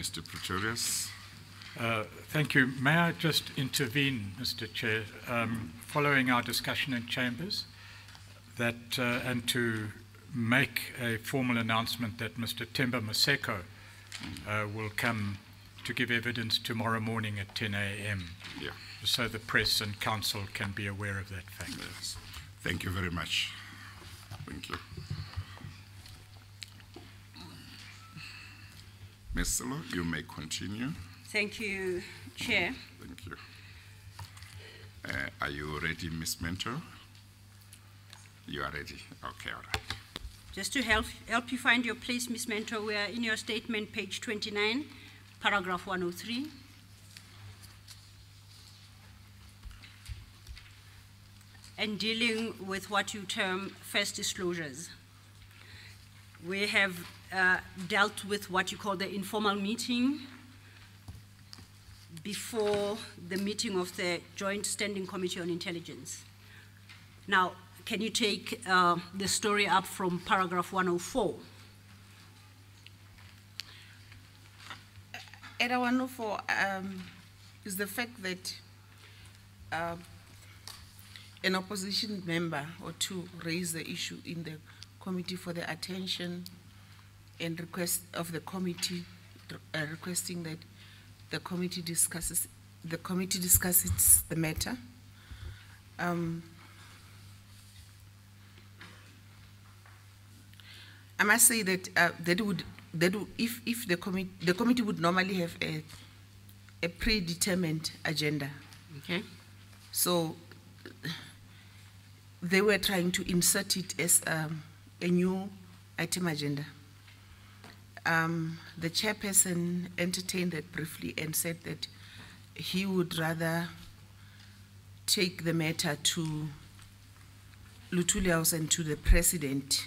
Mr. Pretorius. Thank you. May I just intervene, Mr. Chair, following our discussion in chambers, that and to make a formal announcement that Mr. Temba Maseko will come to give evidence tomorrow morning at 10 a.m. Yeah. So the press and council can be aware of that fact. Yes. Thank you very much. Thank you. Ms. Silo, you may continue. Thank you, Chair. Thank you. Are you ready, Ms. Mentor? You are ready. Okay, all right. Just to help you find your place, Ms. Mentor, we are in your statement, page 29, paragraph 103. And dealing with what you term first disclosures. We have dealt with what you call the informal meeting before the meeting of the Joint Standing Committee on Intelligence. Now, can you take the story up from paragraph 104? At 104 is the fact that an opposition member or two raised the issue in the committee for the attention and request of the committee, requesting that the committee discusses the matter. I must say that if the committee would normally have a predetermined agenda. Okay. So they were trying to insert it as a new item agenda. The chairperson entertained that briefly and said that he would rather take the matter to Lutuliaus and to the president.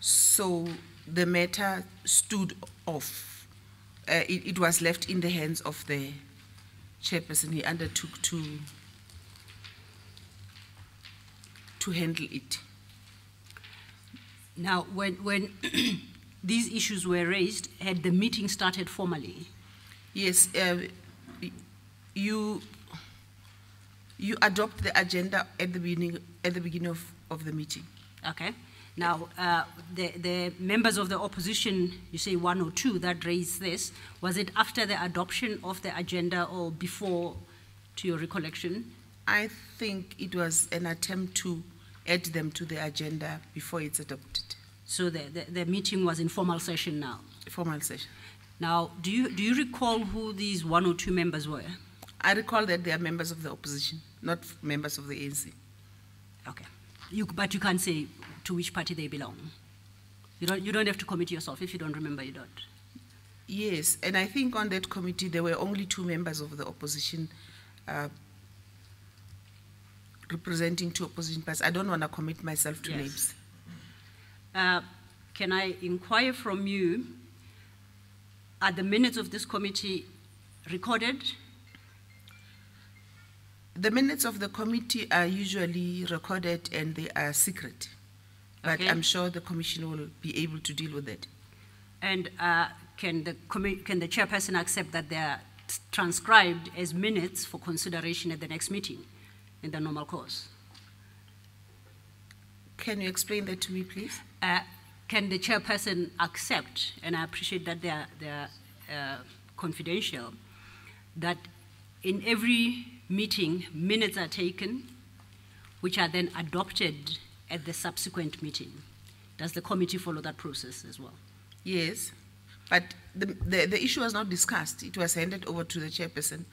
So the matter stood off. It was left in the hands of the chairperson. He undertook to handle it. Now, when these issues were raised, had the meeting started formally? Yes, you adopt the agenda at the beginning of the meeting. Okay. Now, the members of the opposition, you say one or two, that raised this, was it after the adoption of the agenda or before, to your recollection? I think it was an attempt to add them to the agenda before it's adopted. So the meeting was in formal session now? Formal session. Now, do you recall who these one or two members were? I recall that they are members of the opposition, not members of the ANC. Okay. But you can't say to which party they belong. You don't have to commit yourself. If you don't remember, you don't. Yes, and I think on that committee there were only two members of the opposition representing two opposition parties. I don't want to commit myself to names. Can I inquire from you, are the minutes of this committee recorded? The minutes of the committee are usually recorded and they are secret. But Okay. I'm sure the commission will be able to deal with that. And can the chairperson accept that they are transcribed as minutes for consideration at the next meeting in the normal course? Can you explain that to me, please? Can the chairperson accept, and I appreciate that they are confidential, that in every meeting, minutes are taken, which are then adopted at the subsequent meeting? Does the committee follow that process as well? Yes, but the issue was not discussed. It was handed over to the chairperson.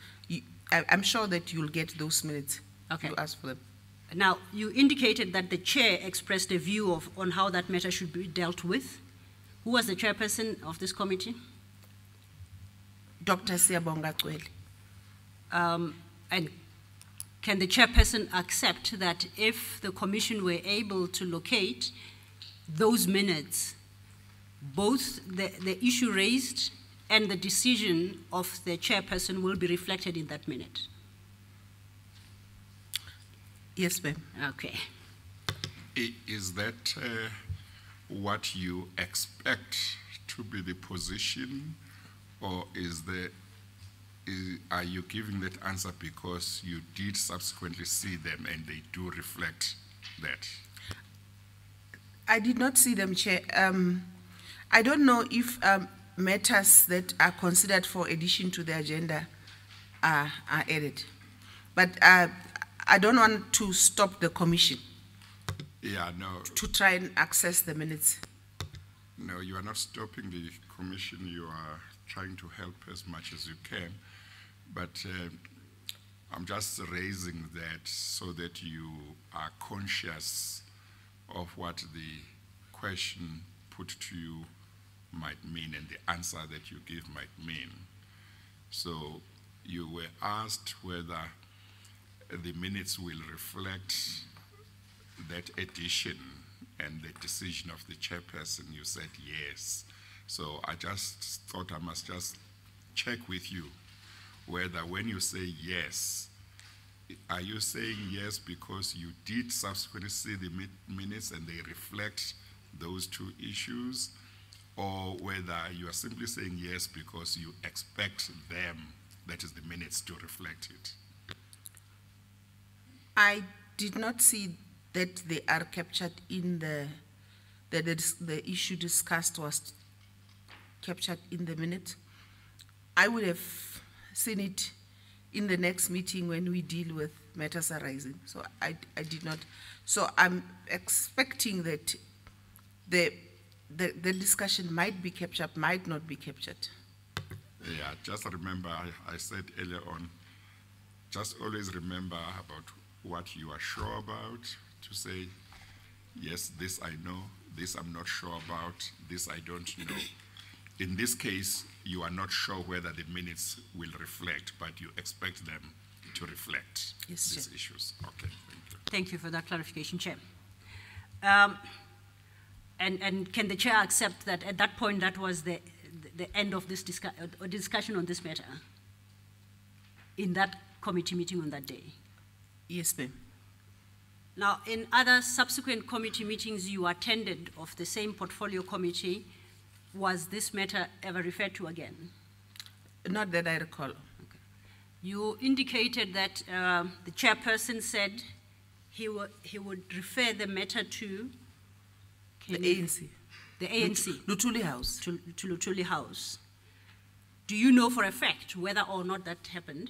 I'm sure that you'll get those minutes. Okay. If you ask for them. Now, you indicated that the chair expressed a view on how that matter should be dealt with. Who was the chairperson of this committee? Dr. Siyabonga Cwele. And can the chairperson accept that if the commission were able to locate those minutes, both the issue raised and the decision of the chairperson will be reflected in that minute? Yes, ma'am. Okay. Is that what you expect to be the position, or are you giving that answer because you did subsequently see them and they do reflect that? I did not see them, Chair. I don't know if matters that are considered for addition to the agenda are added. But I don't want to stop the commission. Yeah, no. To try and access the minutes. No, you are not stopping the commission. You are trying to help as much as you can. But I'm just raising that so that you are conscious of what the question put to you might mean and the answer that you give might mean. So you were asked whether the minutes will reflect that addition and the decision of the chairperson. You said yes. So I just thought I must just check with you whether when you say yes, are you saying yes because you did subsequently see the minutes and they reflect those two issues, or whether you are simply saying yes because you expect them, that is the minutes, to reflect it? I did not see that they are captured in the issue discussed was captured in the minute. I would have seen it in the next meeting when we deal with matters arising. So I did not. So I'm expecting that the discussion might be captured, might not be captured. Yeah, just remember, I said earlier on, just always remember about what you are sure about, to say, yes, this I know, this I'm not sure about, this I don't know. In this case, you are not sure whether the minutes will reflect, but you expect them to reflect these issues. Okay, thank you. Thank you for that clarification, Chair. And can the Chair accept that at that point that was the end of this discussion on this matter in that committee meeting on that day? Yes, ma'am. Now, in other subsequent committee meetings you attended of the same portfolio committee, was this matter ever referred to again? Not that I recall. Okay. You indicated that the chairperson said he would refer the matter to the ANC. The ANC. Luthuli House. To Luthuli House. Do you know for a fact whether or not that happened?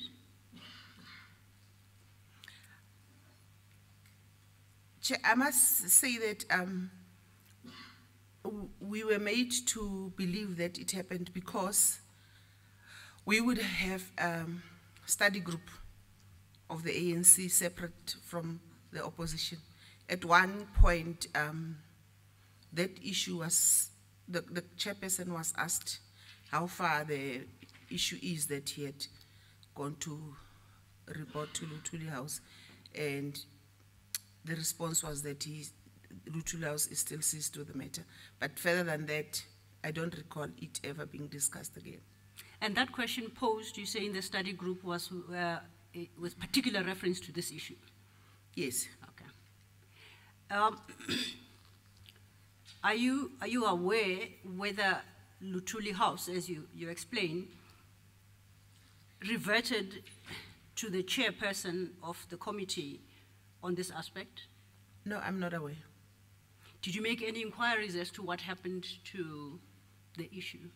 I must say that we were made to believe that it happened because we would have a study group of the ANC separate from the opposition. At one point, that issue was, the chairperson was asked how far the issue is that he had gone to report to Luthuli House, and the response was that Luthuli House is still seized with the matter. But further than that, I don't recall it ever being discussed again. And that question posed, you say, in the study group was with particular reference to this issue? Yes. Okay. Are you aware whether Luthuli House, as you explained, reverted to the chairperson of the committee on this aspect? No, I'm not aware. Did you make any inquiries as to what happened to the issue?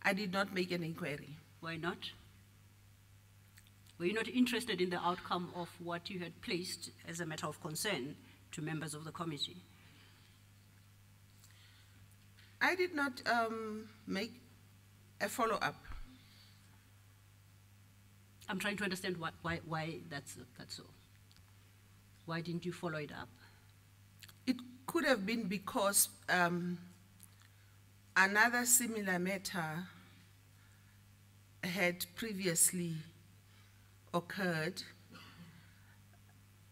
I did not make an inquiry. Why not? Were you not interested in the outcome of what you had placed as a matter of concern to members of the committee? I did not make a follow-up. I'm trying to understand why that's so. Why didn't you follow it up? It could have been because another similar matter had previously occurred,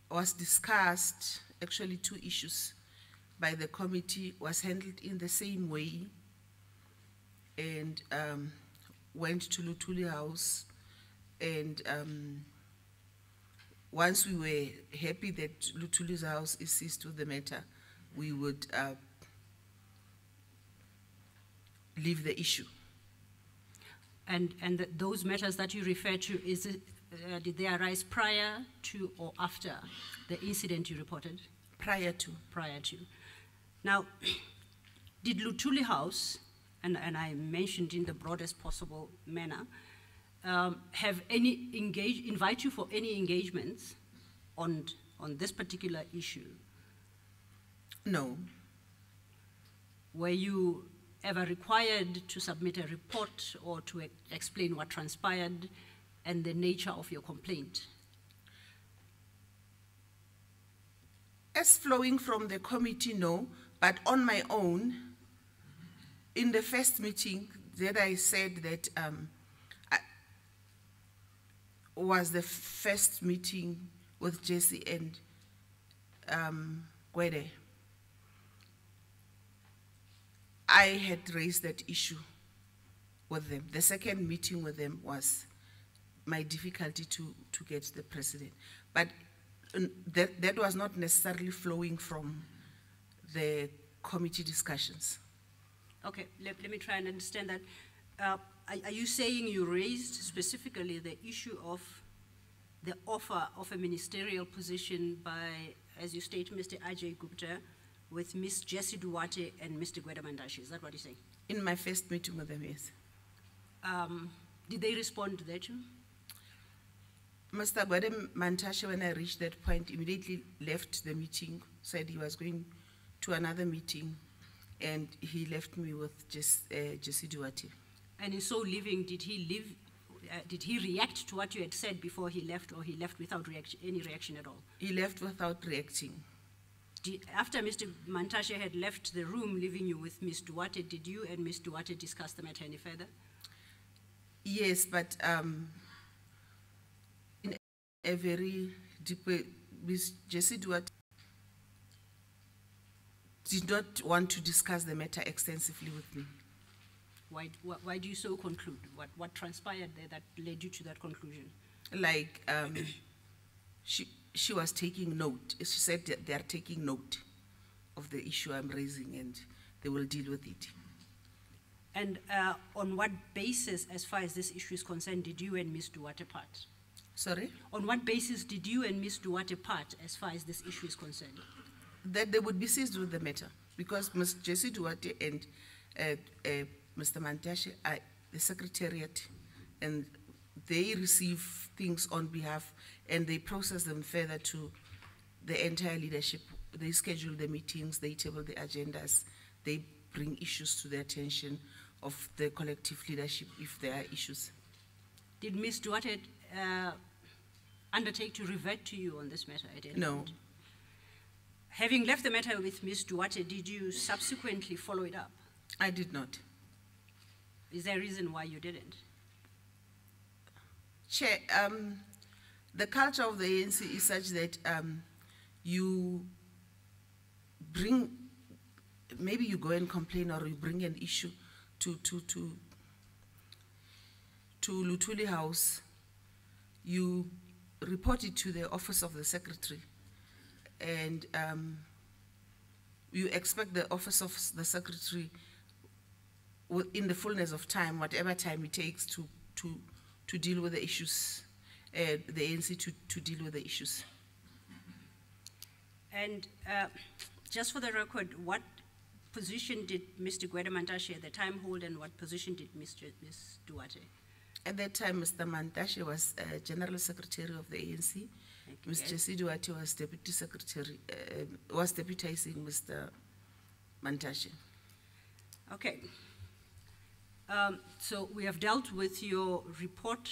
was discussed, actually two issues by the committee, was handled in the same way, and went to Luthuli House, and once we were happy that Luthuli's House is seized with the matter, we would leave the issue. And those matters that you refer to, did they arise prior to or after the incident you reported? Prior to. Prior to. Now, did Luthuli House, and I mentioned in the broadest possible manner, have invite you for any engagements on this particular issue? No. Were you ever required to submit a report or to explain what transpired and the nature of your complaint? As flowing from the committee, no, but on my own, in the first meeting that I said that was the first meeting with Jesse and Gwede, I had raised that issue with them. The second meeting with them was my difficulty to get the president. But that was not necessarily flowing from the committee discussions. Okay, let me try and understand that. Are you saying you raised specifically the issue of the offer of a ministerial position by, as you state, Mr. Ajay Gupta, with Ms. Jessie Duarte and Mr. Gwede Mantashe? Is that what you're saying? In my first meeting with them, yes. Did they respond to that too? Mr. Gwede Mantashe, when I reached that point, immediately left the meeting, said he was going to another meeting, and he left me with Jessie Duarte. And in so leaving, did he react to what you had said before he left, or he left without any reaction at all? He left without reacting. After Mr. Mantashe had left the room, leaving you with Ms. Duarte, did you and Ms. Duarte discuss the matter any further? Yes, but in a very deep way, Ms. Jessie Duarte did not want to discuss the matter extensively with me. Why do you so conclude? What transpired there that led you to that conclusion? Like, she was taking note. She said that they are taking note of the issue I'm raising and they will deal with it. And on what basis, as far as this issue is concerned, did you and Ms. Duarte part? Sorry? On what basis did you and Ms. Duarte part as far as this issue is concerned? That they would be seized with the matter, because Ms. Jessie Duarte and Mr. Mantashe are the secretariat, and they receive things on behalf and they process them further to the entire leadership. They schedule the meetings, they table the agendas, they bring issues to the attention of the collective leadership if there are issues. Did Ms. Duarte undertake to revert to you on this matter at any No. point? Having left the matter with Ms. Duarte, did you subsequently follow it up? I did not. Is there a reason why you didn't? Chair, the culture of the ANC is such that you bring, maybe you go and complain or you bring an issue to Luthuli House, you report it to the office of the secretary, and you expect the office of the secretary, in the fullness of time, whatever time it takes to deal with the issues, the ANC to deal with the issues. And just for the record, what position did Mr. Gwede Mantashe at the time hold, and what position did Ms. Duarte? At that time, Mr. Mantashe was General Secretary of the ANC. Ms. Jessie Duarte was Deputy Secretary, was deputizing Mr. Mantashe. Okay. So we have dealt with your report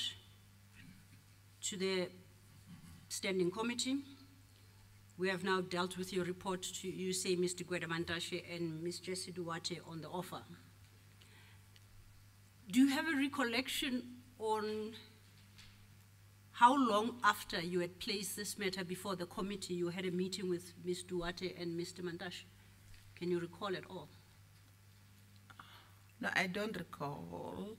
to the Standing Committee. We have now dealt with your report to, you say, Mr. Gwede Mantashe and Ms. Jessie Duarte on the offer. Do you have a recollection on how long after you had placed this matter before the committee you had a meeting with Ms. Duarte and Mr. Mantashe? Can you recall at all? No, I don't recall.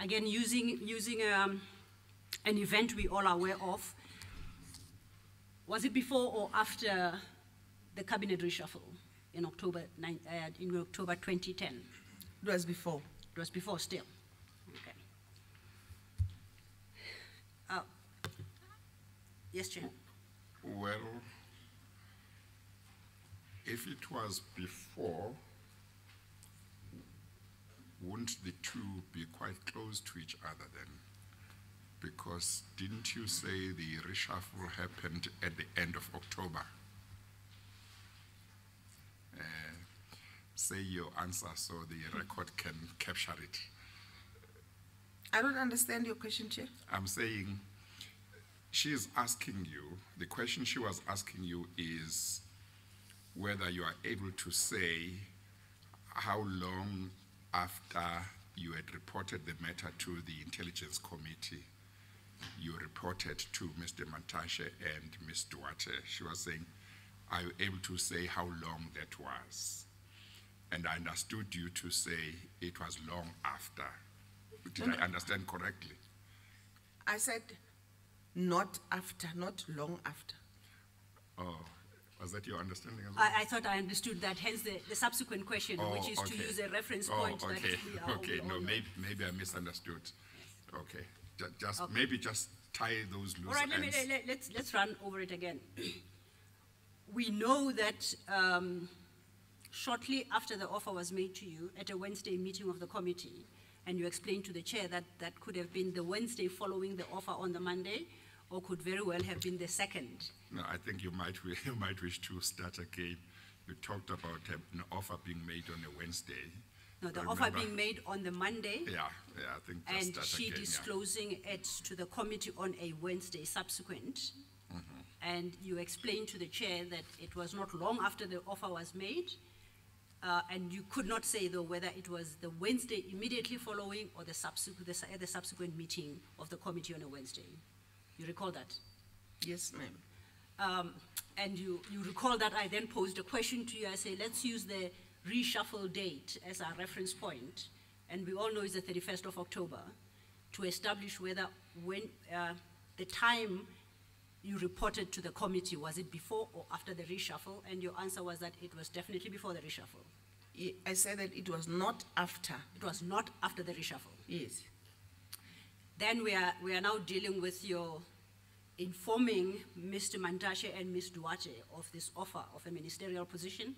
Again, using an event we all are aware of, was it before or after the cabinet reshuffle? in October 2010. It was before. It was before still. Okay. Yes, Chair. Well, if it was before, wouldn't the two be quite close to each other then? Because didn't you say the reshuffle happened at the end of October? Say your answer so the record can capture it. I don't understand your question, Chair. I'm saying she is asking you, the question she was asking you is whether you are able to say how long after you had reported the matter to the Intelligence Committee, you reported to Mr. Mantashe and Ms. Duarte. She was saying, are you able to say how long that was? And I understood you to say it was long after. Did I understand correctly? I said not after, not long after. Oh, was that your understanding as well? I thought I understood that, hence the subsequent question, which is to use a reference point. Okay, that we are okay, all no, know. maybe I misunderstood. Okay, just Okay. maybe just tie those loose All right, ends. let's run over it again. We know that shortly after the offer was made to you at a Wednesday meeting of the committee, and you explained to the chair that that could have been the Wednesday following the offer on the Monday, or could very well have been the second. No, I think you might wish to start again. You talked about an offer being made on a Wednesday. No, the Remember? offer being made on the Monday, Yeah, I think just and start she again, yeah. disclosing it to the committee on a Wednesday subsequent. And you explained to the chair that it was not long after the offer was made, and you could not say, though, whether it was the Wednesday immediately following or the subsequent meeting of the committee on a Wednesday. You recall that? Yes, ma'am. And you recall that I then posed a question to you. I say, let's use the reshuffle date as our reference point, and we all know it's the 31st of October, to establish whether when the time you reported to the committee, was it before or after the reshuffle? And your answer was that it was definitely before the reshuffle. I said that it was not after. It was not after the reshuffle. Yes. Then we are now dealing with your informing Mr. Mantashe and Ms. Duarte of this offer of a ministerial position.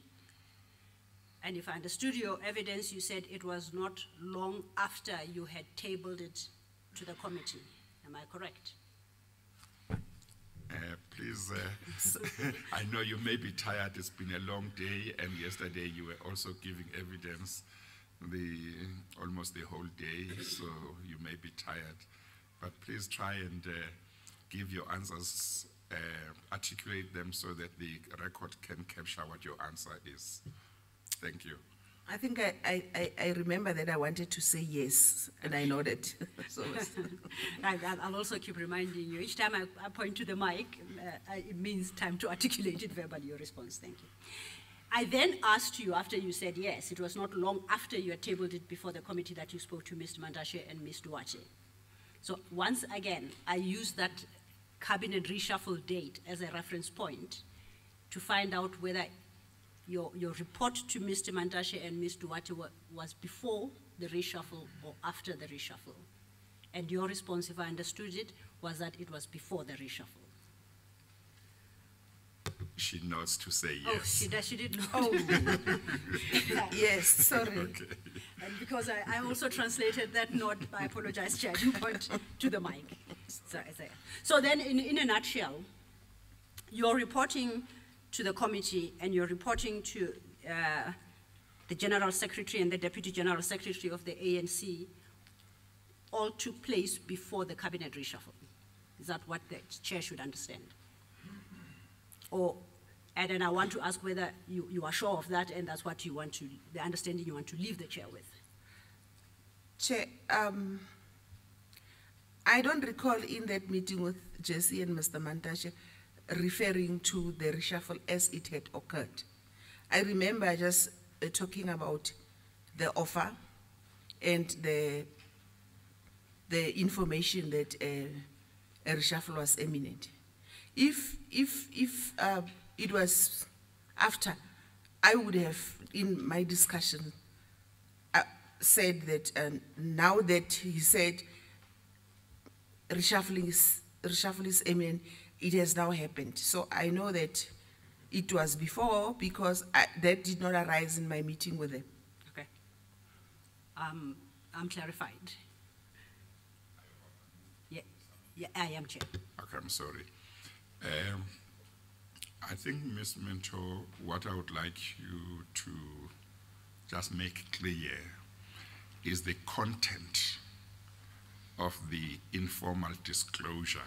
And if I understood your evidence, you said it was not long after you had tabled it to the committee. Am I correct? Please, I know you may be tired. It's been a long day, and yesterday you were also giving evidence almost the whole day, so you may be tired. But please try and give your answers, articulate them so that the record can capture what your answer is. Thank you. I think I remember that I wanted to say yes, and I nodded. So I'll also keep reminding you, each time I point to the mic, it means time to articulate it verbally, your response. Thank you. I then asked you, after you said yes, it was not long after you had tabled it before the committee that you spoke to Mr. Mantashe and Ms. Duarte. So once again, I used that cabinet reshuffle date as a reference point to find out whether your report to Mr. Mantashe and Ms. Duarte was before the reshuffle or after the reshuffle. And your response, if I understood it, was that it was before the reshuffle. She nods to say Oh, yes. she did not. Oh, yes, sorry. Okay. And because I also translated that nod, I apologize, Chair, I didn't point to the mic. So then, in a nutshell, you're reporting to the committee and you're reporting to the General Secretary and the Deputy General Secretary of the ANC all took place before the cabinet reshuffle. Is that what the Chair should understand? And then I want to ask whether you are sure of that and that's what you want to, the understanding you want to leave the Chair with. Chair, I don't recall in that meeting with Jesse and Mr. Mantashe referring to the reshuffle as it had occurred. I remember just talking about the offer and the information that a reshuffle was imminent. If it was after, I would have, in my discussion, said that now that he said reshuffling is imminent, it has now happened. So I know that it was before because that did not arise in my meeting with them. Okay. I'm clarified. Yeah, I am, Chair. Okay, I'm sorry. I think, Ms. Mentor, what I would like you to just make clear is the content of the informal disclosure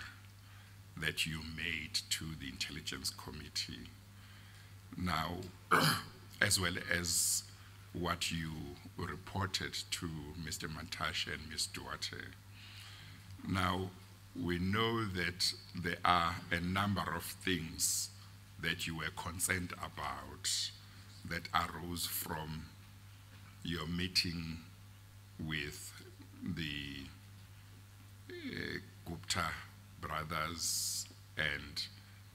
that you made to the Intelligence Committee. Now, as well as what you reported to Mr. Mantashe and Ms. Duarte. Now, we know that there are a number of things that you were concerned about that arose from your meeting with the Gupta brothers and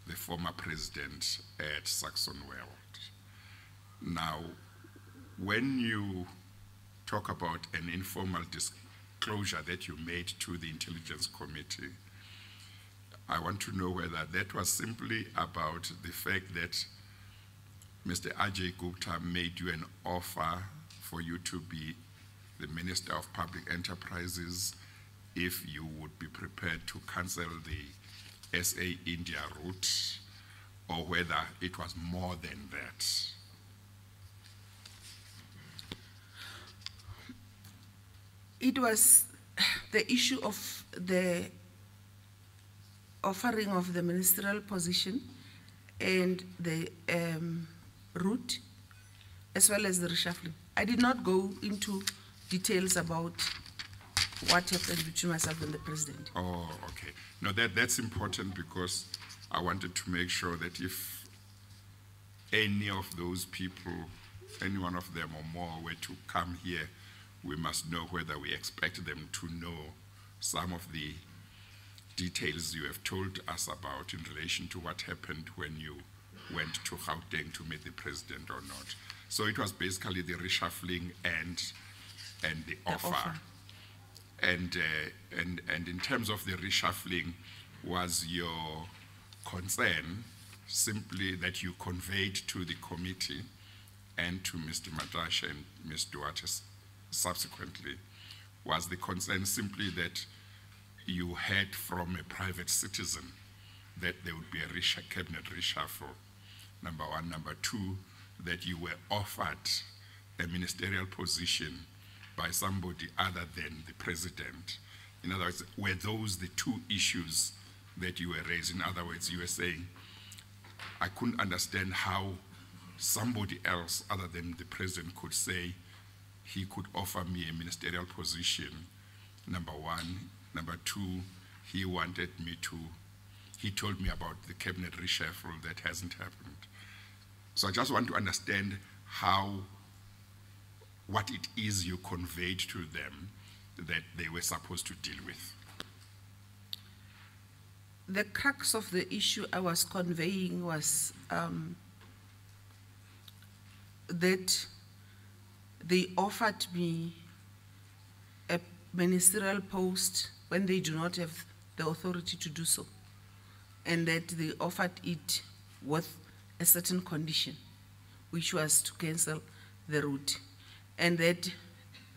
the former president at Saxon World. Now, when you talk about an informal disclosure that you made to the Intelligence Committee, I want to know whether that was simply about the fact that Mr. Ajay Gupta made you an offer for you to be the Minister of Public Enterprises if you would be prepared to cancel the SA India route, or whether it was more than that. It was the issue of the offering of the ministerial position and the route, as well as the reshuffling. I did not go into details about what happened between myself and the president. Oh, okay. No, that's important because I wanted to make sure that if any of those people, any one of them or more, were to come here, we must know whether we expect them to know some of the details you have told us about in relation to what happened when you went to Gauteng to meet the president or not. So it was basically the reshuffling and the offer. And in terms of the reshuffling, was your concern simply that you conveyed to the committee and to Mr. Mantashe and Ms. Duarte subsequently, was the concern simply that you heard from a private citizen that there would be a cabinet reshuffle, number one. Number two, that you were offered a ministerial position by somebody other than the president? In other words, were those the two issues that you were raising? In other words, you were saying, I couldn't understand how somebody else other than the president could say he could offer me a ministerial position, number one. Number two, he told me about the cabinet reshuffle that hasn't happened. So I just want to understand what it is you conveyed to them that they were supposed to deal with. The crux of the issue I was conveying was that they offered me a ministerial post when they do not have the authority to do so, and that they offered it with a certain condition, which was to cancel the route, and that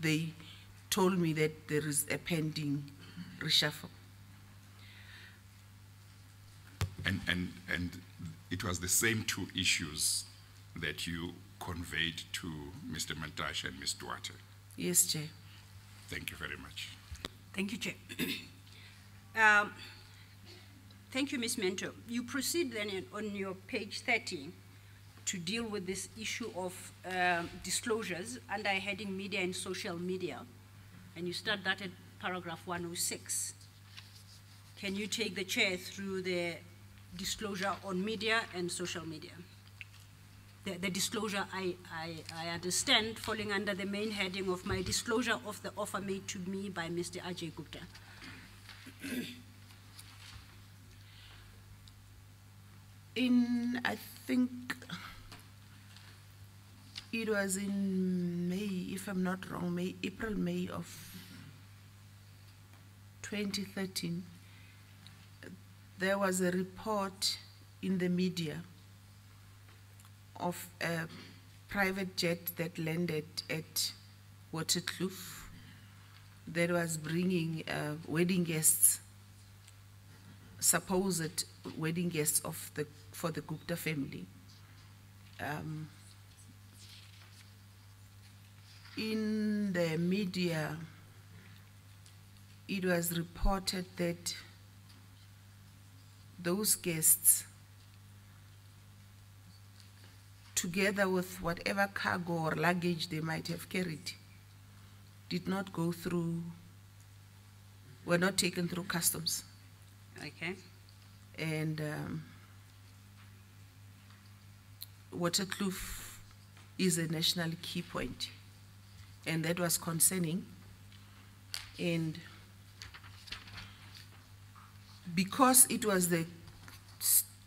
they told me that there is a pending reshuffle. And it was the same two issues that you conveyed to Mr. Mantashe and Ms. Duarte? Yes, Chair. Thank you very much. Thank you, Chair. Thank you, Ms. Mentor. You proceed then on your page 30 to deal with this issue of disclosures under heading Media and Social Media, and you start that at paragraph 106. Can you take the Chair through the disclosure on media and social media? The disclosure, I understand, falling under the main heading of my disclosure of the offer made to me by Mr. Ajay Gupta. I think, It was in May, if I'm not wrong, April, May of 2013. There was a report in the media of a private jet that landed at Waterkloof that was bringing wedding guests, supposed wedding guests for the Gupta family. In the media, it was reported that those guests, together with whatever cargo or luggage they might have carried, did not go through, were not taken through customs. Okay. And Waterkloof is a national key point, and that was concerning. And because it was the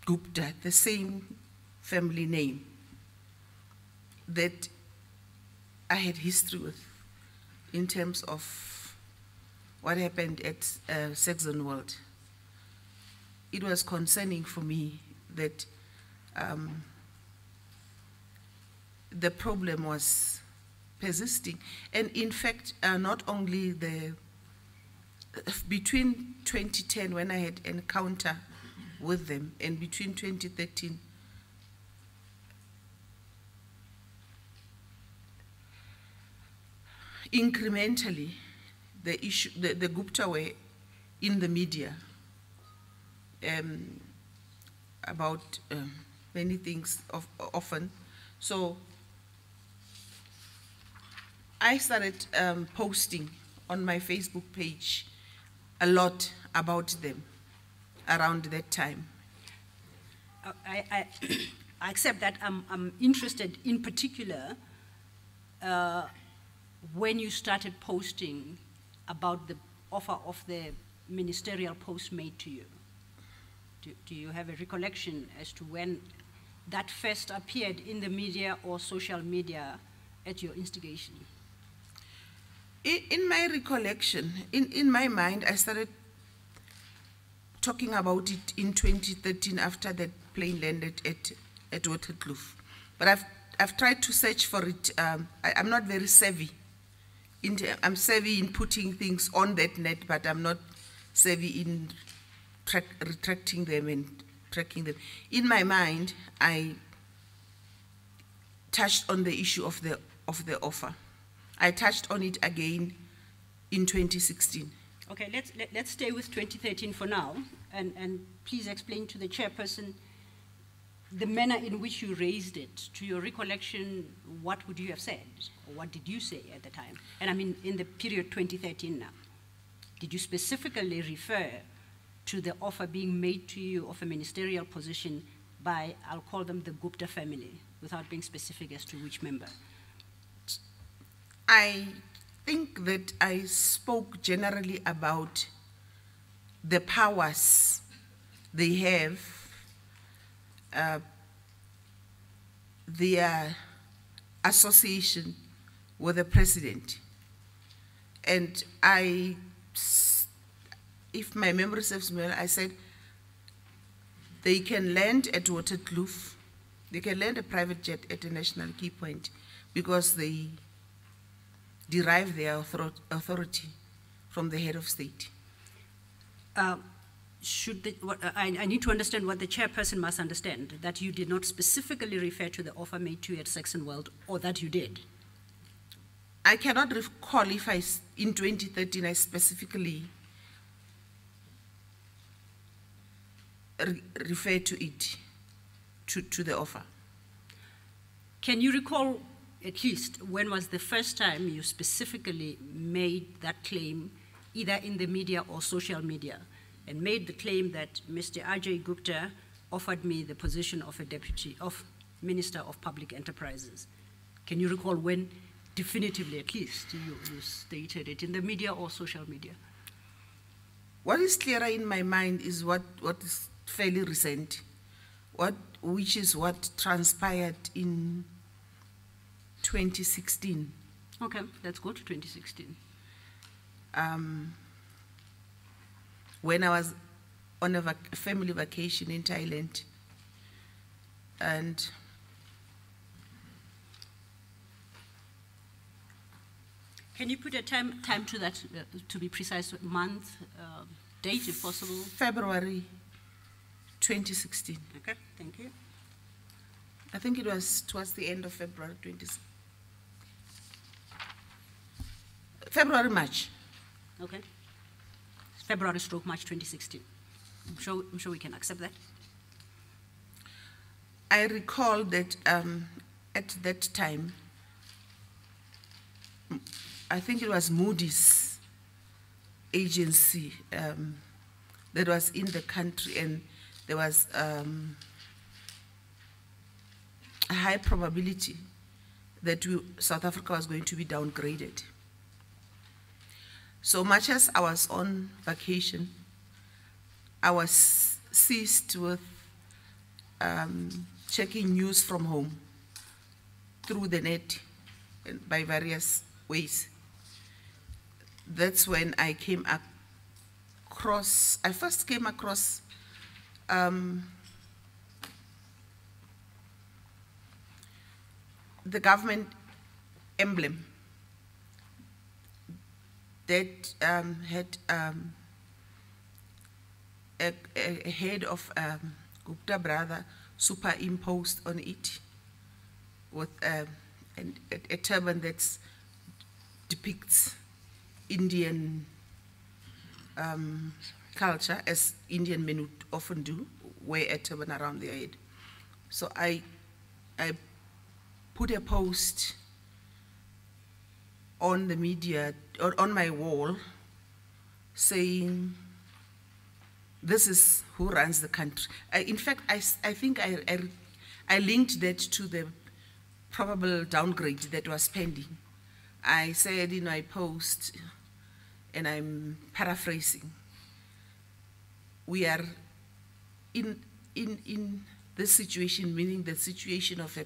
Gupta, the same family name that I had history with in terms of what happened at Saxon World, it was concerning for me that the problem was persisting. And in fact, not only between 2010, when I had an encounter with them, and between 2013, incrementally, the Gupta were in the media about many things often. So I started posting on my Facebook page a lot about them around that time. I accept that. I'm interested in particular when you started posting about the offer of the ministerial post made to you. Do you have a recollection as to when that first appeared in the media or social media at your instigation? In my recollection, in my mind, I started talking about it in 2013 after that plane landed at Waterkloof. But I've tried to search for it. I'm not very savvy. I'm savvy in putting things on that net, but I'm not savvy in retracting them and tracking them. In my mind, I touched on the issue of the offer. I touched on it again in 2016. Okay, let's stay with 2013 for now, and please explain to the chairperson the manner in which you raised it. To your recollection, what would you have said, or what did you say at the time? And I mean in the period 2013 now. Did you specifically refer to the offer being made to you of a ministerial position by, I'll call them the Gupta family, without being specific as to which member? I think that I spoke generally about the powers they have, their association with the president. And if my memory serves me well, I said they can land at Waterkloof, they can land a private jet at a national key point because they derive their authority from the head of state. I need to understand what the chairperson must understand, that you did not specifically refer to the offer made to you at Saxon World, or that you did. I cannot recall if in 2013 I specifically refer to it, to the offer. Can you recall at least when was the first time you specifically made that claim, either in the media or social media, and made the claim that Mr. Ajay Gupta offered me the position of Minister of Public Enterprises? Can you recall when definitively, at least, you stated it in the media or social media? What is clearer in my mind is what is fairly recent, which is what transpired in 2016. Okay, let's go to 2016. When I was on a family vacation in Thailand, and Can you put a time to that, to be precise, month, date if possible? February 2016. Okay, thank you. I think it was towards the end of February 2016. February, March. Okay. February stroke March 2016. I'm sure we can accept that. I recall that at that time, I think it was Moody's agency that was in the country, and there was a high probability that South Africa was going to be downgraded. So much as I was on vacation, I was seized with checking news from home through the net and by various ways. That's when I came across, I first came across the government emblem that had a head of Gupta brother superimposed on it with a turban that depicts Indian culture, as Indian men would often do, wear a turban around their head. So I put a post on the media, or on my wall, saying, this is who runs the country. In fact, I think I linked that to the probable downgrade that was pending. I said in my post, and I'm paraphrasing, we are in this situation, meaning the situation of a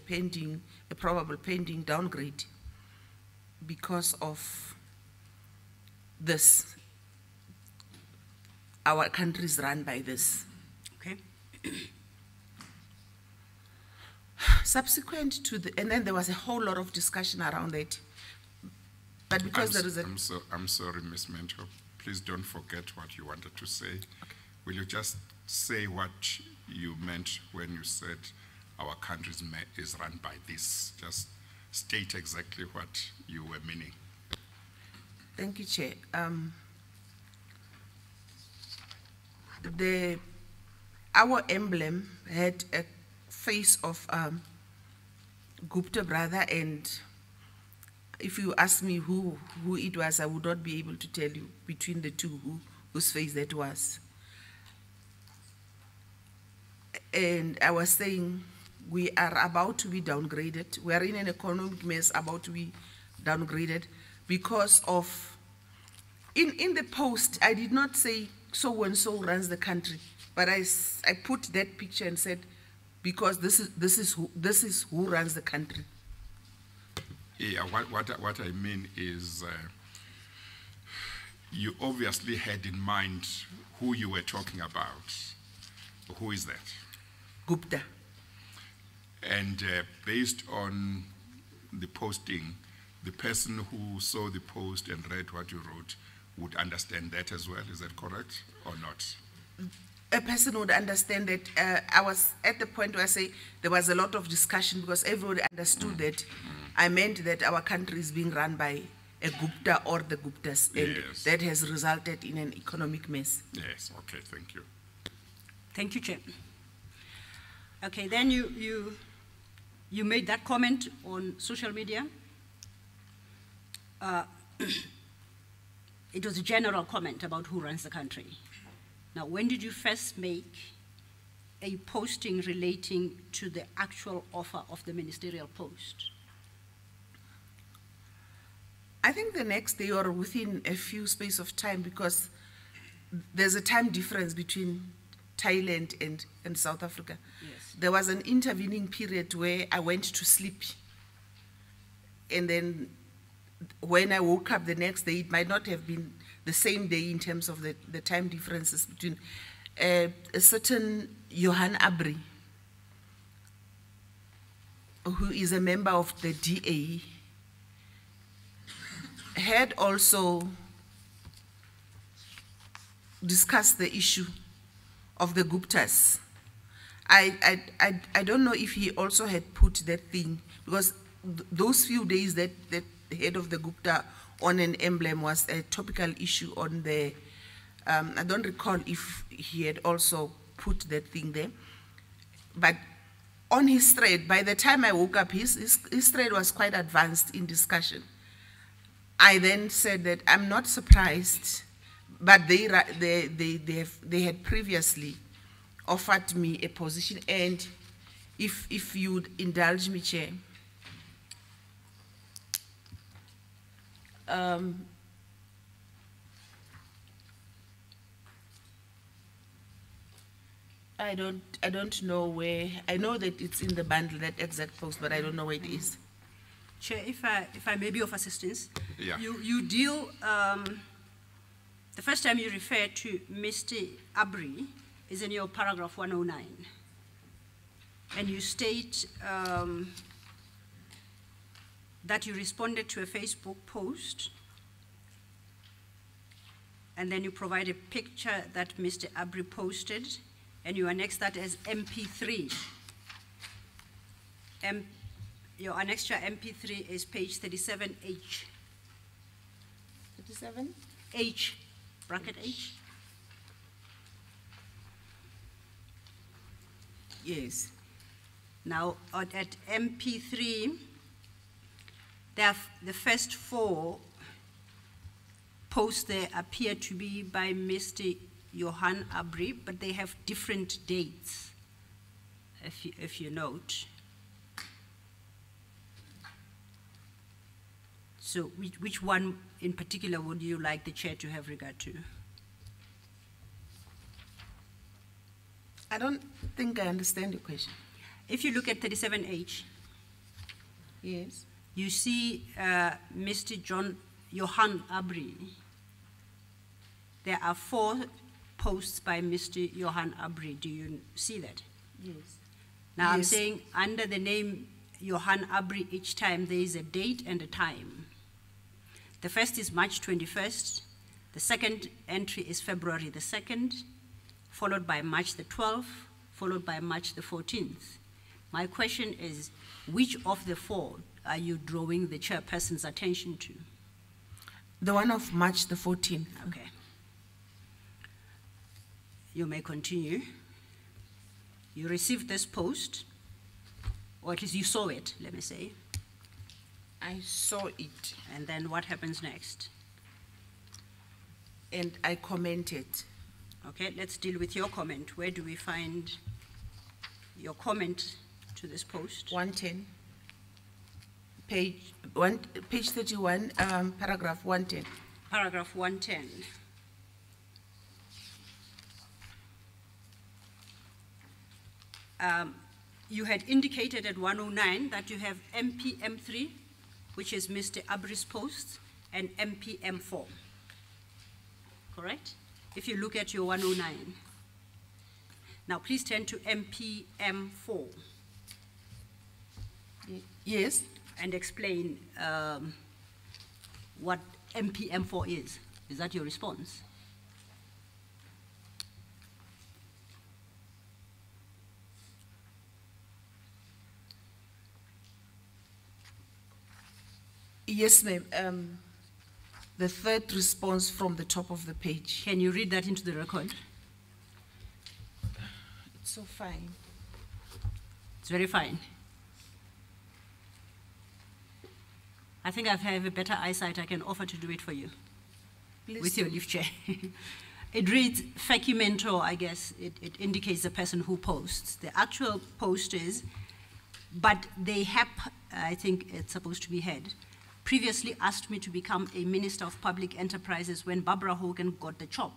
probable pending downgrade because of this. Our country is run by this. Okay. Subsequent to and then there was a whole lot of discussion around that. But because there is I'm sorry, Ms. Mentor. Please don't forget what you wanted to say. Okay. Will you just say what you meant when you said our country is run by this? Just state exactly what you were meaning. Thank you, Chair. Our emblem had a face of Gupta brother, and if you ask me who it was, I would not be able to tell you between the two whose face that was. And I was saying, we are about to be downgraded. We are in an economic mess, about to be downgraded because of, in the post, I did not say so-and-so runs the country, but I put that picture and said, because this is who runs the country. Yeah, what I mean is you obviously had in mind who you were talking about. Who is that? Gupta. And based on the posting, the person who saw the post and read what you wrote would understand that as well. Is that correct or not? A person would understand that. I was at the point where I say there was a lot of discussion because everybody understood that I meant that our country is being run by a Gupta or the Guptas, and yes, that has resulted in an economic mess. Yes, okay, thank you. Thank you, Chair. Okay, then you made that comment on social media. It was a general comment about who runs the country. Now, when did you first make a posting relating to the actual offer of the ministerial post? I think the next day or within a few space of time, because there's a time difference between Thailand and South Africa. Yes. There was an intervening period where I went to sleep. and then when I woke up the next day, it might not have been the same day in terms of the time differences between a certain Johan Abri, who is a member of the DA, had also discussed the issue of the Guptas. I don't know if he also had put that thing, because those few days that the head of the Gupta on an emblem was a topical issue on the, I don't recall if he had also put that thing there, but on his thread, by the time I woke up, his thread was quite advanced in discussion. I then said that I'm not surprised, but they had previously offered me a position, and if you'd indulge me, Chair, I don't know where. I know that it's in the bundle, that exact post, but I don't know where it is. Chair, if I may be of assistance, Yeah. you deal, the first time you refer to Mr. Abri is in your paragraph 109. And you state that you responded to a Facebook post, and then you provide a picture that Mr. Abri posted, and you annex that as MP3. Your annex to MP3 is page 37H. 37? H, bracket H. Yes. Now, at MP3, the first 4 posts there appear to be by Mr. Johan Abri, but they have different dates, if you note. So which one in particular would you like the chair to have regard to? I don't think I understand your question. If you look at 37H, Yes. you see Mr. Johan Abri. There are 4 posts by Mr. Johan Abri. Do you see that? Yes. Now I'm Yes. saying under the name Johan Abri, each time there is a date and a time. The first is March 21st. The second entry is February the 2nd, followed by March the 12th, followed by March the 14th. My question is, which of the 4 are you drawing the chairperson's attention to? The one of March the 14th. Okay. You may continue. You received this post, or at least you saw it, let me say. I saw it And then what happens next? and I commented. Okay, let's deal with your comment. Where do we find your comment to this post? 110. Page 31, paragraph 110. Paragraph 110. You had indicated at 109 that you have MPM3, which is Mr. Abri's post, and MPM4. Correct? If you look at your 109. Now please turn to MPM4 Yes. and explain what MPM4 is. Is that your response? Yes, ma'am. The third response from the top of the page. Can you read that into the record? It's so fine. It's very fine. I think I have a better eyesight. I can offer to do it for you. Please With your do. lift chair. It reads Vytjie Mentor, I guess. It indicates the person who posts. The actual post is, but they have, I think it's supposed to be head, previously asked me to become a Minister of Public Enterprises when Barbara Hogan got the job,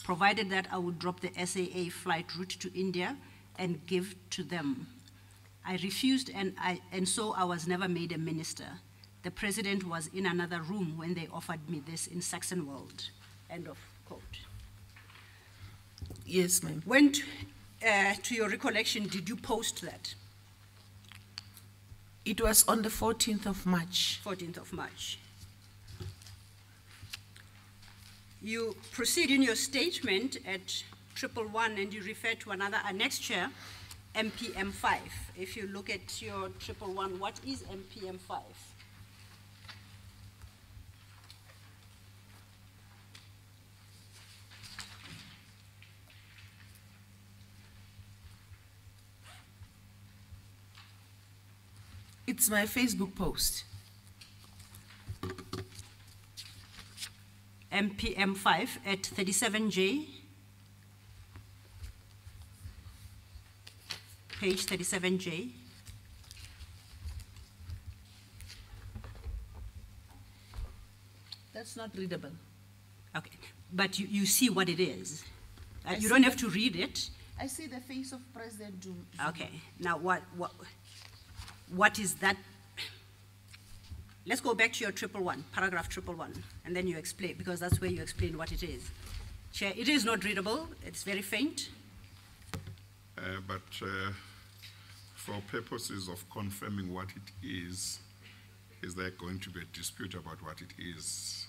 provided that I would drop the SAA flight route to India and give to them. I refused, and so I was never made a minister. the president was in another room when they offered me this in Saxonwold. End of quote. Yes, ma'am. When, to your recollection, did you post that? It was on the 14th of March. 14th of March. You proceed in your statement at 111 and you refer to another annexure, MPM5. If you look at your 111, what is MPM5? It's my Facebook post. MPM5 at 37J, page 37J. That's not readable. Okay, but you see what it is. I You see don't have that. to read it. I see the face of President Zuma. Okay, now what is that? Let's go back to your 111, paragraph 111, and then you explain, because that's where you explain what it is. Chair, it is not readable, it's very faint. But for purposes of confirming what it is there going to be a dispute about what it is?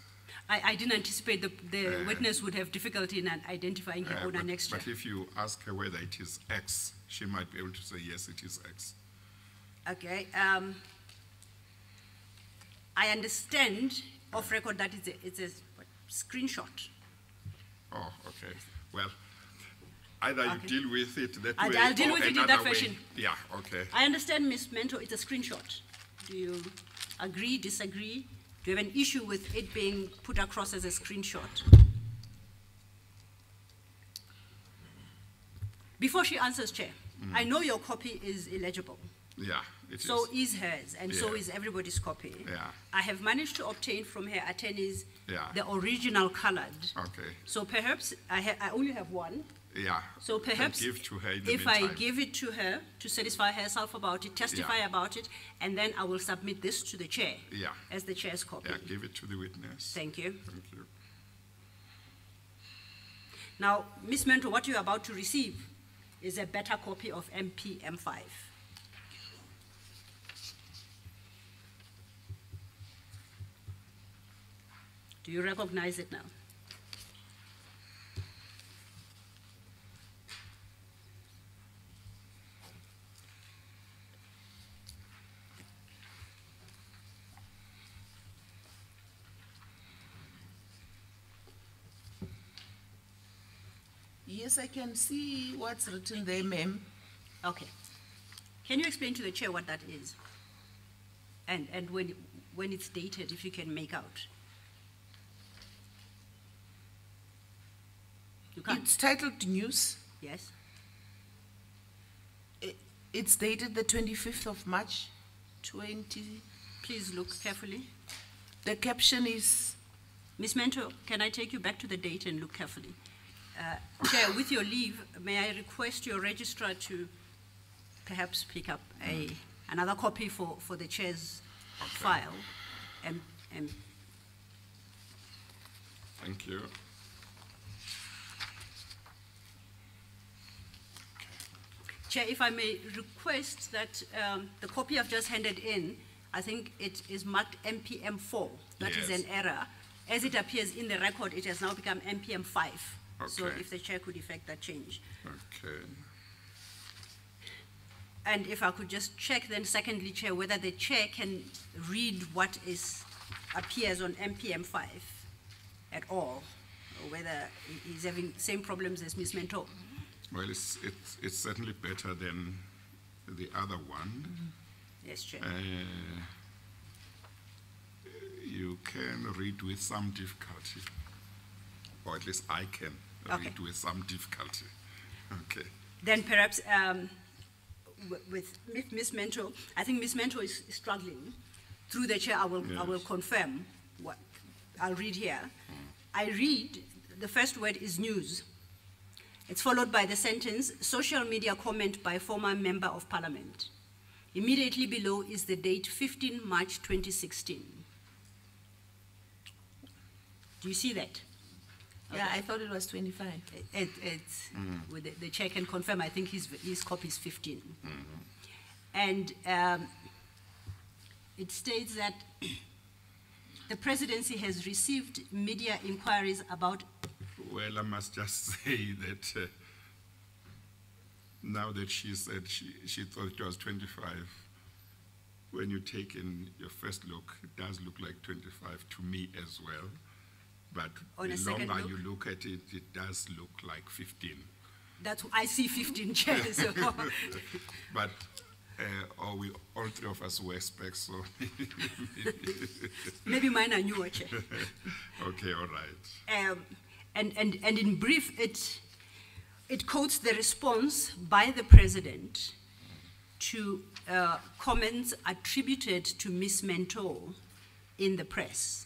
I didn't anticipate the witness would have difficulty in identifying her own annexure. But if you ask her whether it is X, she might be able to say, yes, it is X. Okay, I understand off record that it's a screenshot. Oh, okay. Well, either Okay. you deal with it that I'll way deal or with it in another that way. fashion. Yeah, okay. I understand, Ms. Mentor, it's a screenshot. Do you agree, disagree? Do you have an issue with it being put across as a screenshot? Before she answers, Chair, I know your copy is illegible. Yeah, it is. So is hers, and so Yeah. is everybody's copy. Yeah. I have managed to obtain from her attorneys Yeah. the original colored. Okay. So perhaps I only have one. Yeah. So Can perhaps give to her in the if I meantime. give it to her to satisfy herself about it, testify Yeah. about it, and then I will submit this to the chair Yeah. as the chair's copy. Yeah, give it to the witness. Thank you. Thank you. Now, Ms. Mentor, what you're about to receive is a better copy of MPM5. Do you recognize it now? Yes, I can see what's written there, ma'am. Okay. Can you explain to the chair what that is? And when it's dated, if you can make out. You can't? It's titled News. Yes? It's dated the 25th of March, 20. Please look carefully. The caption is, Ms. Mentor, can I take you back to the date and look carefully? Chair, with your leave, may I request your registrar to perhaps pick up another copy for the chair's file? Thank you. Chair, if I may request that the copy I've just handed in, I think it is marked MPM4. That is Yes. an error. As it appears in the record, it has now become MPM5. So Okay. if the chair could effect that change. Okay. And if I could just check then, secondly, Chair, whether the chair can read what appears on MPM5 at all, or whether he's having the same problems as Ms. Mentor. Well, it's certainly better than the other one. Yes, Chair. You can read with some difficulty, or at least I can Okay. read with some difficulty. Okay. Then perhaps with Ms. Mentor, I think Ms. Mentor is struggling. Through the chair, I will Yes. confirm what I'll read here. I read, the first word is news. It's followed by the sentence, social media comment by former member of parliament. Immediately below is the date 15 March 2016. Do you see that? Yeah, I thought it was 25. With the chair can confirm, I think his copy is 15. And it states that the presidency has received media inquiries about. Well, I must just say that now that she said she thought it was 25, when you take in your first look, it does look like 25 to me as well. But the longer you look at it, it does look like 15. That's I see 15 chairs. So. But all three of us wear specs, so maybe mine are newer chair. Okay, all right. And in brief, it quotes the response by the president to comments attributed to Ms. Mentor in the press.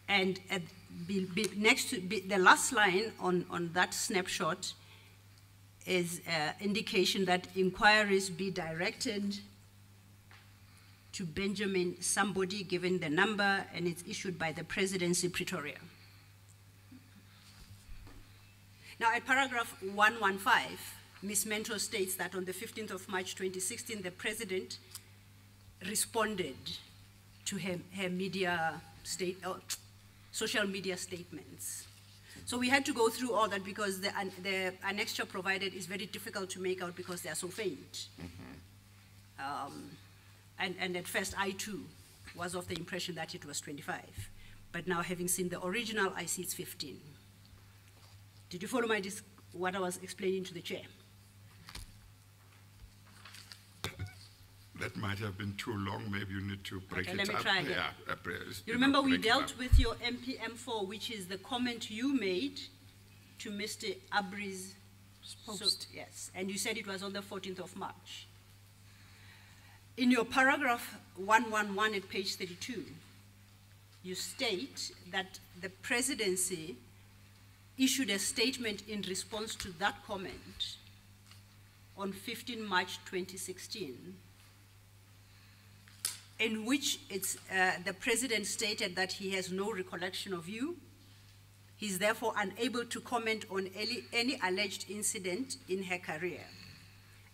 And next to the last line on that snapshot is indication that inquiries be directed to Benjamin somebody, given the number, and it's issued by the Presidency, Pretoria. Now, at paragraph 115, Ms. Mentor states that on the 15th of March 2016, the President responded to her media social media statements. So we had to go through all that because the annexure provided is very difficult to make out because they are so faint. And at first, I too was of the impression that it was 25. But now, having seen the original, I see it's 15. Did you follow what I was explaining to the chair? That might have been too long. Maybe you need to break it up. Let me try again. Yeah, you remember we dealt with your MPM4, which is the comment you made to Mr. Abri's post. Yes, and you said it was on the 14th of March. In your paragraph 111 at page 32, you state that the presidency issued a statement in response to that comment on 15 March 2016, in which the president stated that he has no recollection of you. He's therefore unable to comment on any alleged incident in her career.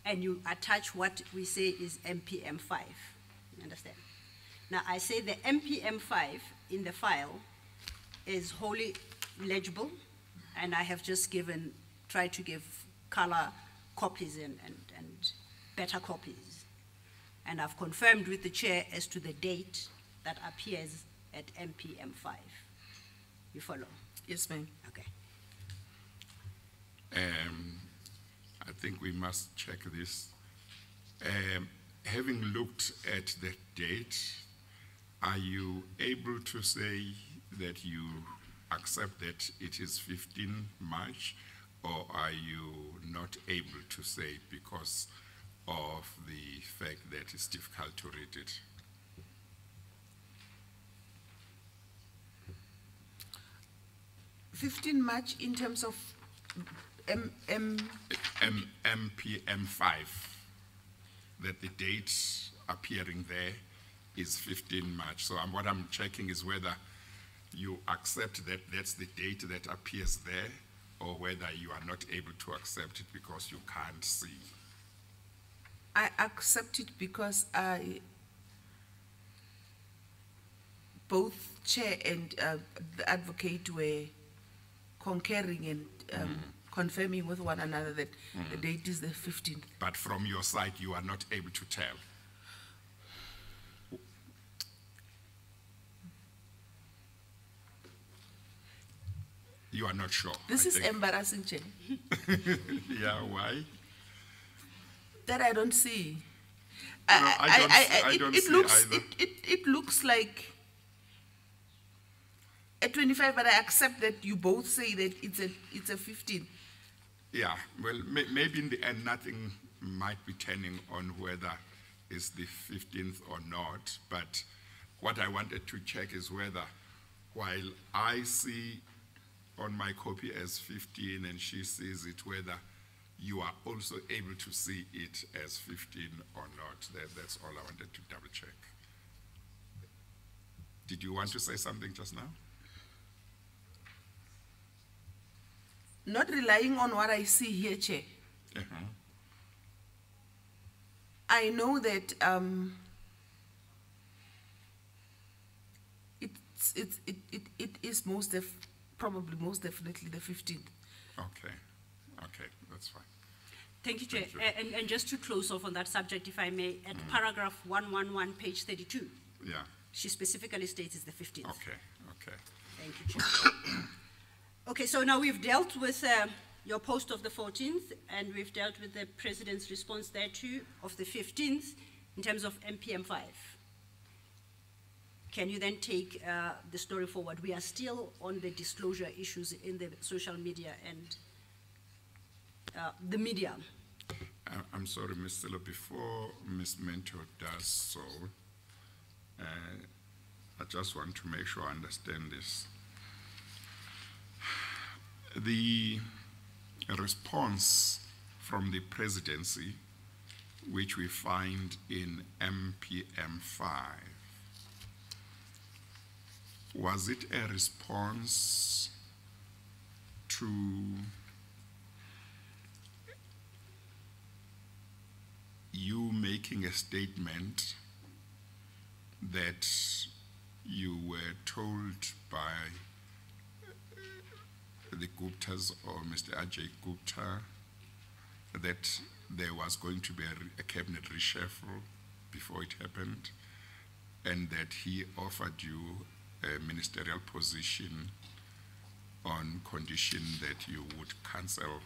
And you attach what we say is MPM5. You understand? Now, I say the MPM5 in the file is wholly legible, and I have just tried to give color copies and better copies. And I've confirmed with the chair as to the date that appears at MPM5. You follow? Yes, ma'am. Okay. I think we must check this. Having looked at the date, are you able to say that you accept that it is 15 March, or are you not able to say because of the fact that it's difficult to read it? March in terms of MPM5, that the date appearing there is 15 March. So what I'm checking is whether you accept that that's the date that appears there, or whether you are not able to accept it because you can't see. I accept it because both chair and the advocate were concurring and confirming with one another that the date is the 15th. But from your side, you are not able to tell. You are not sure. This is embarrassing, Chair. Yeah, why? That I don't see. I don't see either. It looks like a 25, but I accept that you both say that it's a 15. Yeah, well, maybe in the end, nothing might be turning on whether it's the 15th or not, but what I wanted to check is whether, while I see on my copy as 15 and she sees it, whether you are also able to see it as 15 or not. That's all I wanted to double check. Did you want to say something just now? Not relying on what I see here, Chair. Uh-huh. I know that it is probably most definitely the 15th. Okay, okay, that's fine. Thank you, Chair. Thank you. And just to close off on that subject, if I may, at paragraph 111, page 32, Yeah, she specifically states it's the 15th. okay, okay. Thank you, Chair. Okay, so now we've dealt with your post of the 14th, and we've dealt with the President's response thereto of the 15th in terms of MPM 5. Can you then take the story forward? We are still on the disclosure issues in the social media and the media. I'm sorry, Ms. Silo, before Ms. Mentor does so, I just want to make sure I understand this. The response from the presidency, which we find in MPM 5, was it a response to you making a statement that you were told by the Guptas or Mr. Ajay Gupta that there was going to be a cabinet reshuffle before it happened, and that he offered you a ministerial position on condition that you would cancel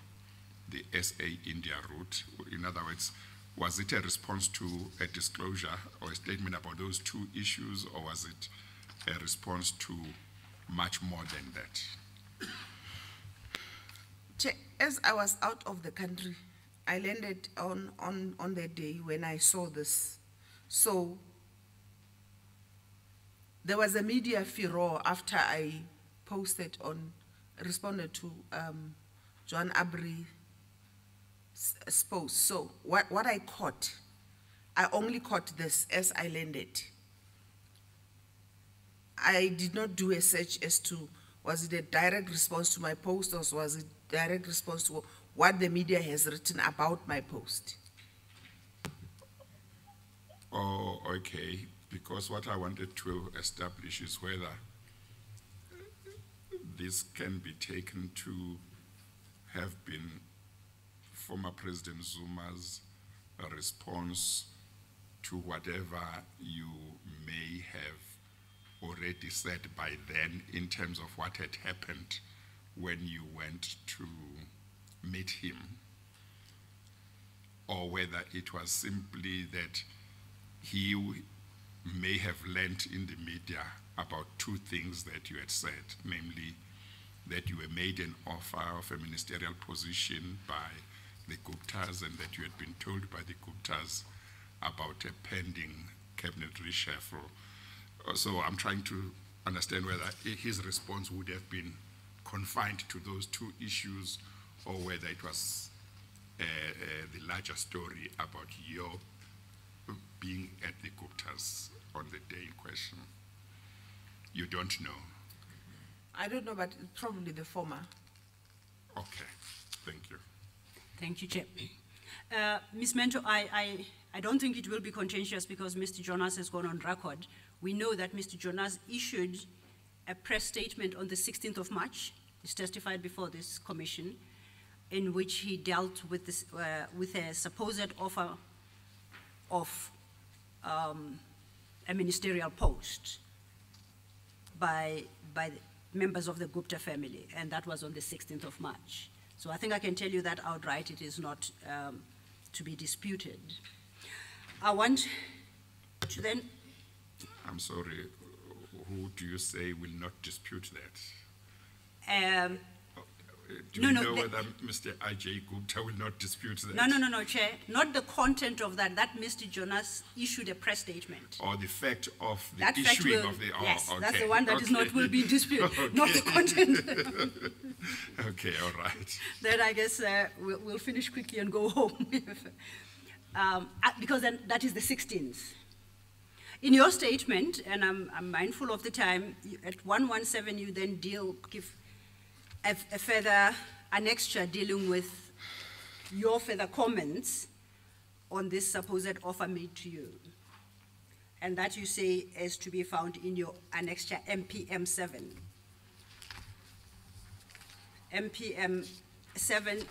the SA India route? In other words, was it a response to a disclosure or a statement about those two issues, or was it a response to much more than that? As I was out of the country, I landed on the day when I saw this. So there was a media furor after I responded to John Abry's post. So what I caught, I only caught this as I landed. I did not do a search as to was it a direct response to my post, or was it direct response to what the media has written about my post. Oh, okay, because what I wanted to establish is whether this can be taken to have been former President Zuma's response to whatever you may have already said by then in terms of what had happened when you went to meet him, or whether it was simply that he may have learnt in the media about two things that you had said, namely that you were made an offer of a ministerial position by the Guptas and that you had been told by the Guptas about a pending cabinet reshuffle. So I'm trying to understand whether his response would have been confined to those two issues, or whether it was the larger story about your being at the Guptas on the day in question. You don't know? I don't know, but probably the former. Okay, thank you. Thank you, Chair. Ms. Mentor, I don't think it will be contentious because Mr. Jonas has gone on record. We know that Mr. Jonas issued a press statement on the 16th of March. He's testified before this commission, in which he dealt with this, with a supposed offer of a ministerial post by members of the Gupta family, and that was on the 16th of March. So I think I can tell you that outright. It is not to be disputed. I want to then... I'm sorry, who do you say will not dispute that? Do No, you no, know the- whether Mr. I.J. Gupta will not dispute that? No, Chair. Not the content of that. That Mr. Jonas issued a press statement. Or the fact of the That fact issuing will, of the... yes, okay. that's the one that is not okay. will be in dispute, not the content. Okay, all right. Then I guess we'll finish quickly and go home. Because then that is the 16th. In your statement, and I'm mindful of the time, at 117 you then give a further annexure dealing with your further comments on this supposed offer made to you. And that you say is to be found in your annexure MPM 7. MPM 7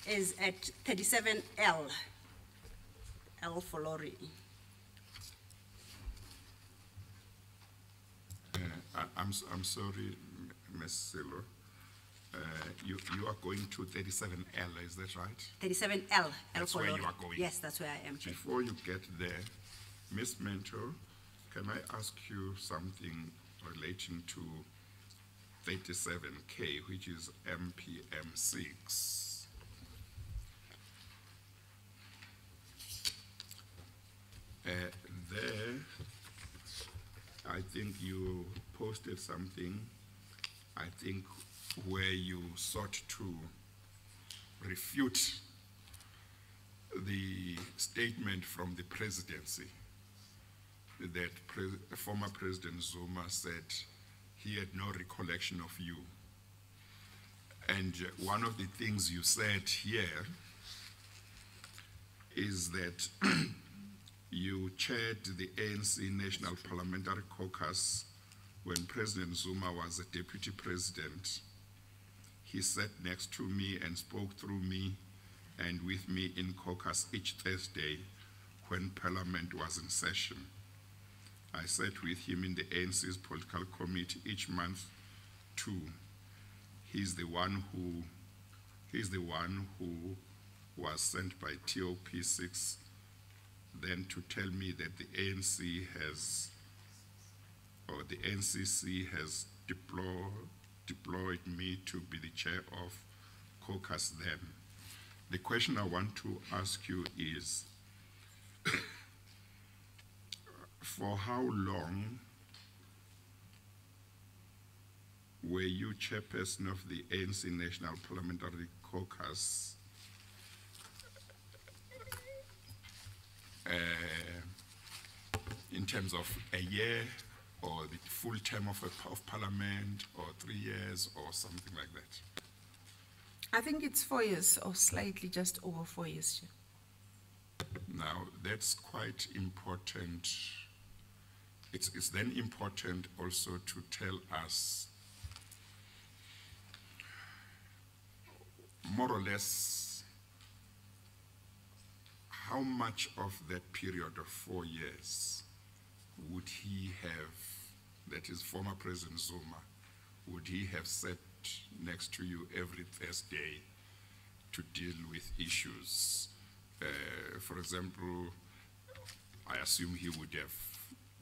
is at 37L, L for lorry. I'm sorry, Ms. Silo. You are going to 37L, is that right? 37L, L That's for where lorry. you are going. Yes, that's where I am. Chair. Before you get there, Ms. Mentor, can I ask you something relating to 37K, which is MPM 6? There, I think you posted something, I think, where you sought to refute the statement from the presidency that former President Zuma said he had no recollection of you. And one of the things you said here is that you chaired the ANC National Parliamentary Caucus when President Zuma was a deputy president. He sat next to me and spoke through me and with me in caucus each Thursday when Parliament was in session. I sat with him in the ANC's political committee each month too. He's the one who was sent by TOP6 then to tell me that the ANC has, or the NCC has deployed me to be the chair of caucus then. The question I want to ask you is, for how long were you chairperson of the ANC National Parliamentary Caucus in terms of a year or the full term of parliament or 3 years or something like that? I think it's 4 years or slightly just over 4 years. Chair. Now, that's quite important. It's then important also to tell us more or less how much of that period of 4 years would he have, that is former President Zuma, would he have sat next to you every Thursday to deal with issues? For example, I assume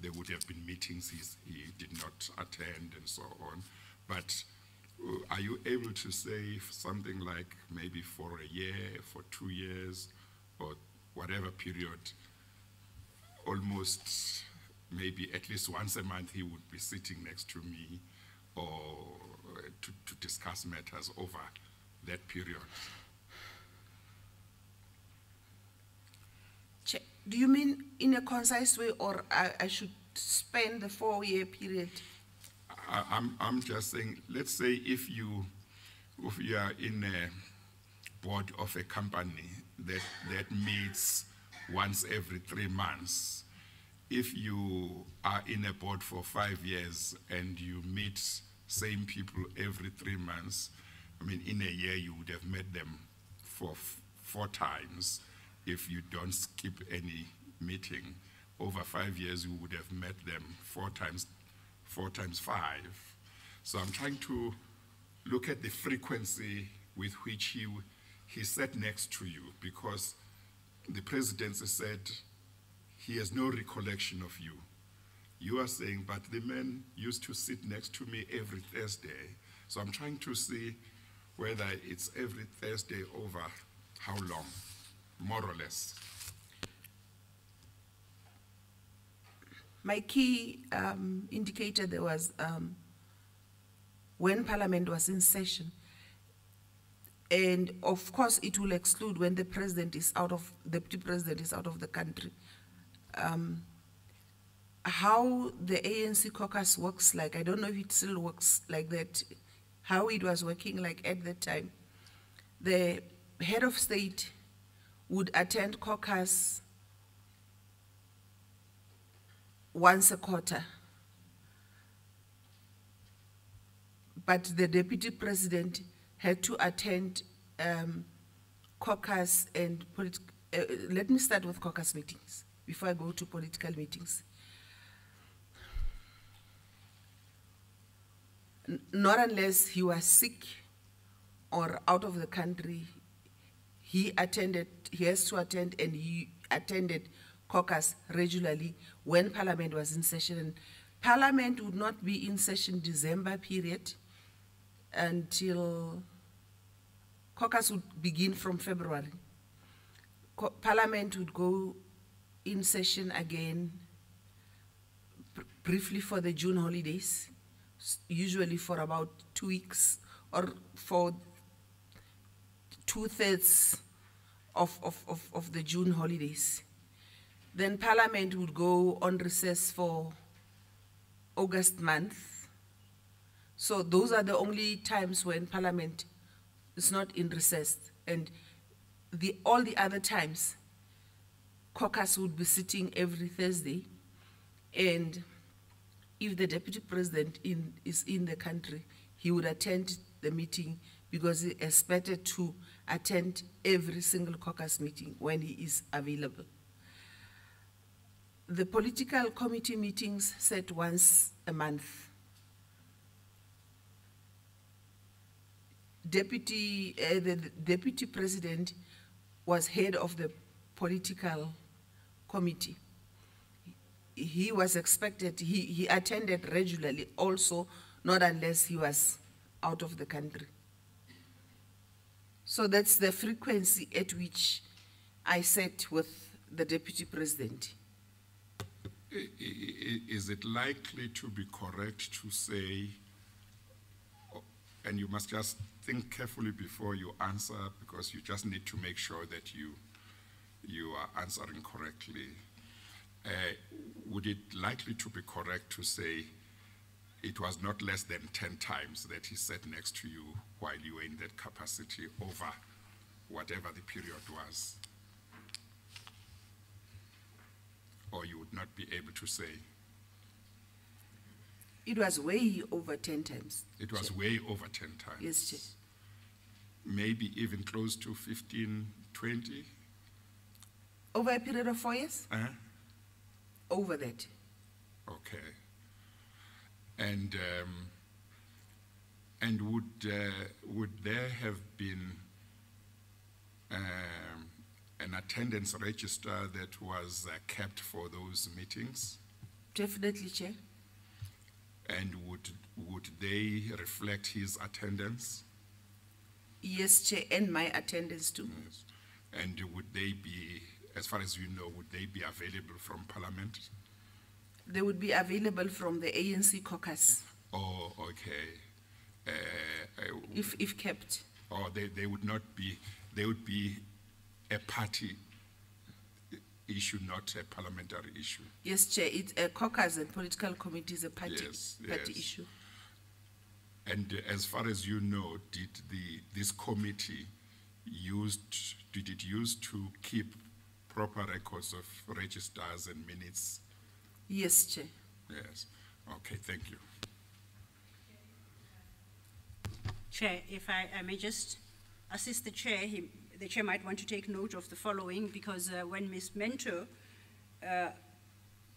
there would have been meetings he did not attend and so on, but are you able to say something like maybe for a year, for 2 years, or whatever period, almost maybe at least once a month he would be sitting next to me or to discuss matters over that period? Do you mean in a concise way, or I should spend the 4-year period? I'm just saying, let's say if you are in a board of a company that meets once every 3 months, if you are in a board for 5 years and you meet same people every 3 months, I mean, in a year you would have met them for 4 times. If you don't skip any meeting, over 5 years you would have met them 4 times 5. So I'm trying to look at the frequency with which he sat next to you, because the presidency said he has no recollection of you. You are saying, but the man used to sit next to me every Thursday. So I'm trying to see whether it's every Thursday over how long, more or less. My key indicator there was when Parliament was in session. And of course, it will exclude when the president is deputy president is out of the country. How the ANC caucus works like, I don't know if it still works like that, how it was working like at that time. The head of state would attend caucus once a quarter. But the deputy president had to attend caucus and let me start with caucus meetings before I go to political meetings. Not unless he was sick or out of the country, he has to attend, and he attended caucus regularly when Parliament was in session. And Parliament would not be in session December period until caucus would begin from February. Parliament would go in session again briefly for the June holidays, usually for about 2 weeks or for 2/3 of the June holidays. Then Parliament would go on recess for August month. So those are the only times when Parliament is not in recess. And all the other times, caucus would be sitting every Thursday. And if the deputy president is in the country, he would attend the meeting because he expected to attend every single caucus meeting when he is available. The political committee meetings set once a month. The deputy president was head of the political committee. He was expected, he attended regularly also, not unless he was out of the country. So that's the frequency at which I sat with the deputy president. Is it likely to be correct to say, and you must just think carefully before you answer, because you just need to make sure that you are answering correctly. Would it likely to be correct to say it was not less than 10 times that he sat next to you while you were in that capacity over whatever the period was? Or you would not be able to say? It was way over 10 times. It was way over 10 times? Yes, Chair. Maybe even close to 15, 20? Over a period of 4 years? Over that. Okay. And would there have been an attendance register that was kept for those meetings? Definitely, Chair. And would they reflect his attendance? Yes, Chair, and my attendance too. Yes. And would they be, as far as you know, would they be available from Parliament? They would be available from the ANC caucus. Oh, okay. If kept. Or they would not be, they would be a party issue, not a parliamentary issue. Yes, Chair, it's a caucus and political committee is a party issue. And as far as you know, did this committee did it use to keep proper records of registers and minutes? Yes, Chair. Yes. Okay, thank you. Chair, if I may just assist the Chair, the Chair might want to take note of the following, because when Ms. Mentor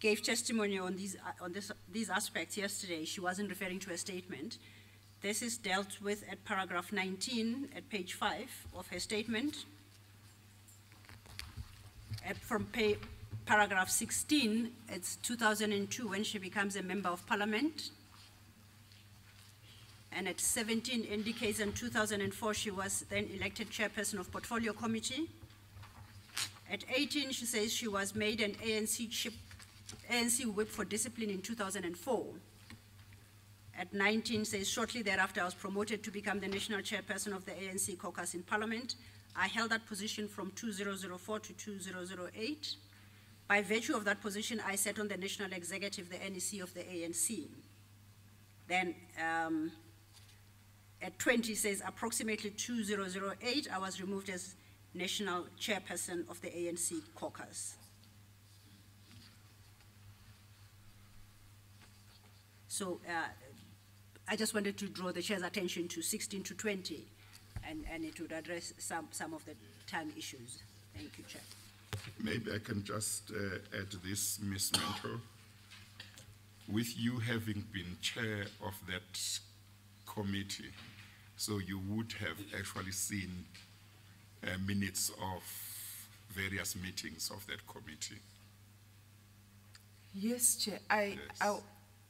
gave testimony on these aspects yesterday, she wasn't referring to a statement. This is dealt with at paragraph 19 at page 5 of her statement. From paragraph 16, it's 2002 when she becomes a member of parliament. And at 17 indicates in 2004 she was then elected chairperson of portfolio committee. At 18, she says she was made an ANC whip for discipline in 2004. At 19, says shortly thereafter I was promoted to become the national chairperson of the ANC caucus in parliament. I held that position from 2004 to 2008. By virtue of that position, I sat on the national executive, the NEC of the ANC. Then at 20 says approximately 2008, I was removed as national chairperson of the ANC caucus. So I just wanted to draw the chair's attention to 16 to 20, and it would address some of the time issues. Thank you, Chair. Maybe I can just add this, Ms. Mentor. With you having been chair of that committee, so you would have actually seen minutes of various meetings of that committee. Yes, Chair. Yes.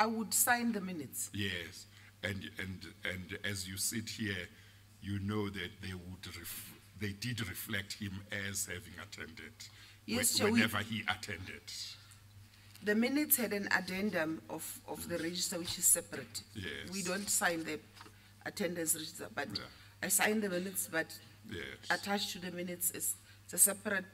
I would sign the minutes. Yes, and as you sit here, you know that they did reflect him as having attended. Yes, Chair, whenever he attended. The minutes had an addendum of the register, which is separate. Yes. We don't sign the attendance register, but Yeah. I sign the minutes, but Yes. attached to the minutes is a separate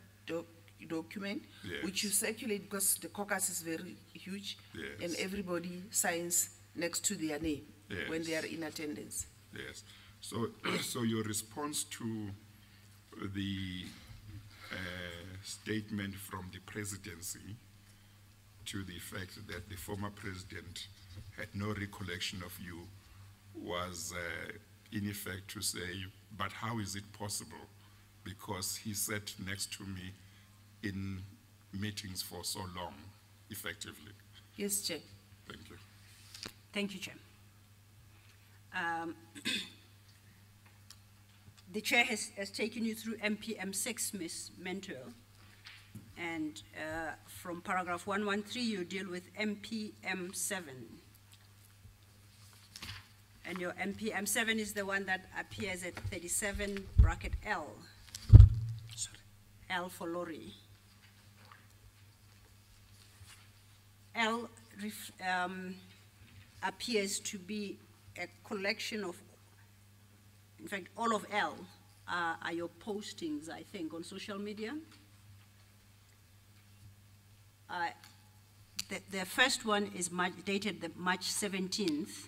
document, Yes. which you circulate because the caucus is very huge, Yes. and everybody signs next to their name when Yes. they are in attendance. Yes. So your response to the statement from the presidency to the effect that the former president had no recollection of you was in effect to say, but how is it possible? Because he sat next to me in meetings for so long, effectively. Yes, Chair. Thank you. Thank you, Chair. The Chair has taken you through MPM 6, Ms. Mentor, and from paragraph 113, you deal with MPM 7. And your MPM 7 is the one that appears at 37 bracket L. Sorry. L for lorry. L appears to be a collection of, in fact, all of L are your postings, I think, on social media. The first one is dated March 17th,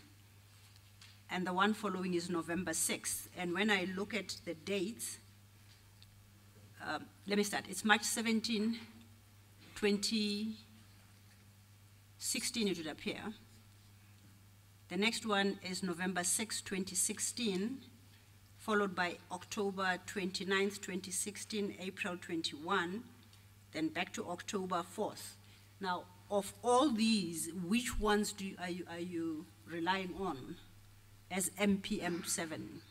and the one following is November 6th. And when I look at the dates, let me start. It's March 17, 2016, it would appear. The next one is November 6, 2016, followed by October 29th, 2016, April 21, then back to October 4th. Now, of all these, which ones are you relying on as MPM 7?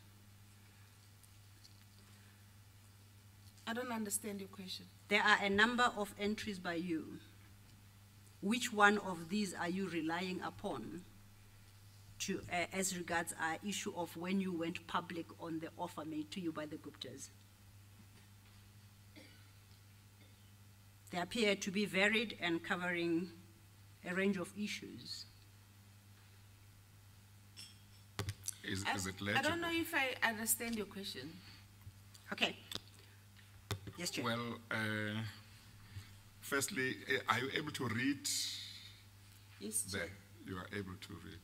I don't understand your question. There are a number of entries by you. Which one of these are you relying upon to, as regards our issue of when you went public on the offer made to you by the Guptas? They appear to be varied and covering a range of issues. Is it I legible? don't know if I understand your question. Okay. Yes, Chair. Well, firstly, are you able to read? Yes, There, Chair. you are able to read.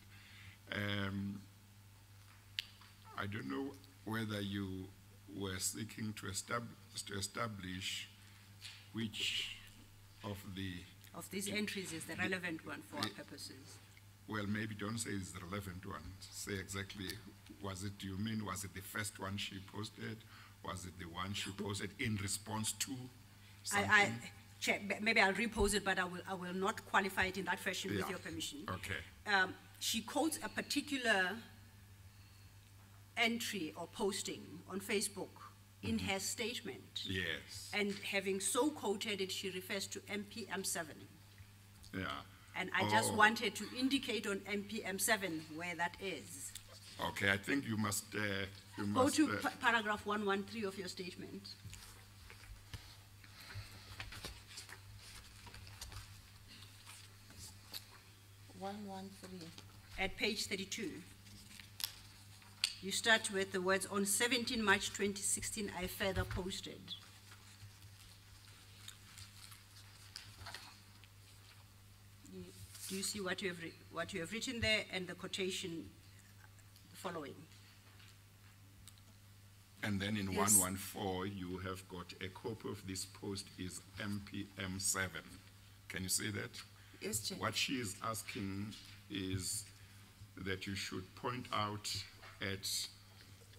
I don't know whether you were seeking to establish which of these entries is the relevant one for our purposes. well, maybe don't say it's the relevant one. Say exactly, do you mean, was it the first one she posted? Was it the one she posted in response to something? Chair, maybe I'll repose it, but I will not qualify it in that fashion with your permission. Okay. She quotes a particular entry or posting on Facebook in her statement. Yes. And having so quoted it, she refers to MPM7. Yeah. And I just wanted to indicate on MPM7 where that is. Okay, I think you must. Go to paragraph 113 of your statement. At page 32. You start with the words, on 17 March 2016, I further posted. Do you see what you have written there and the quotation following? And then in Yes. 114, you have got a copy of this post is MPM7. Can you see that? Yes, Chair. What she is asking is that you should point out at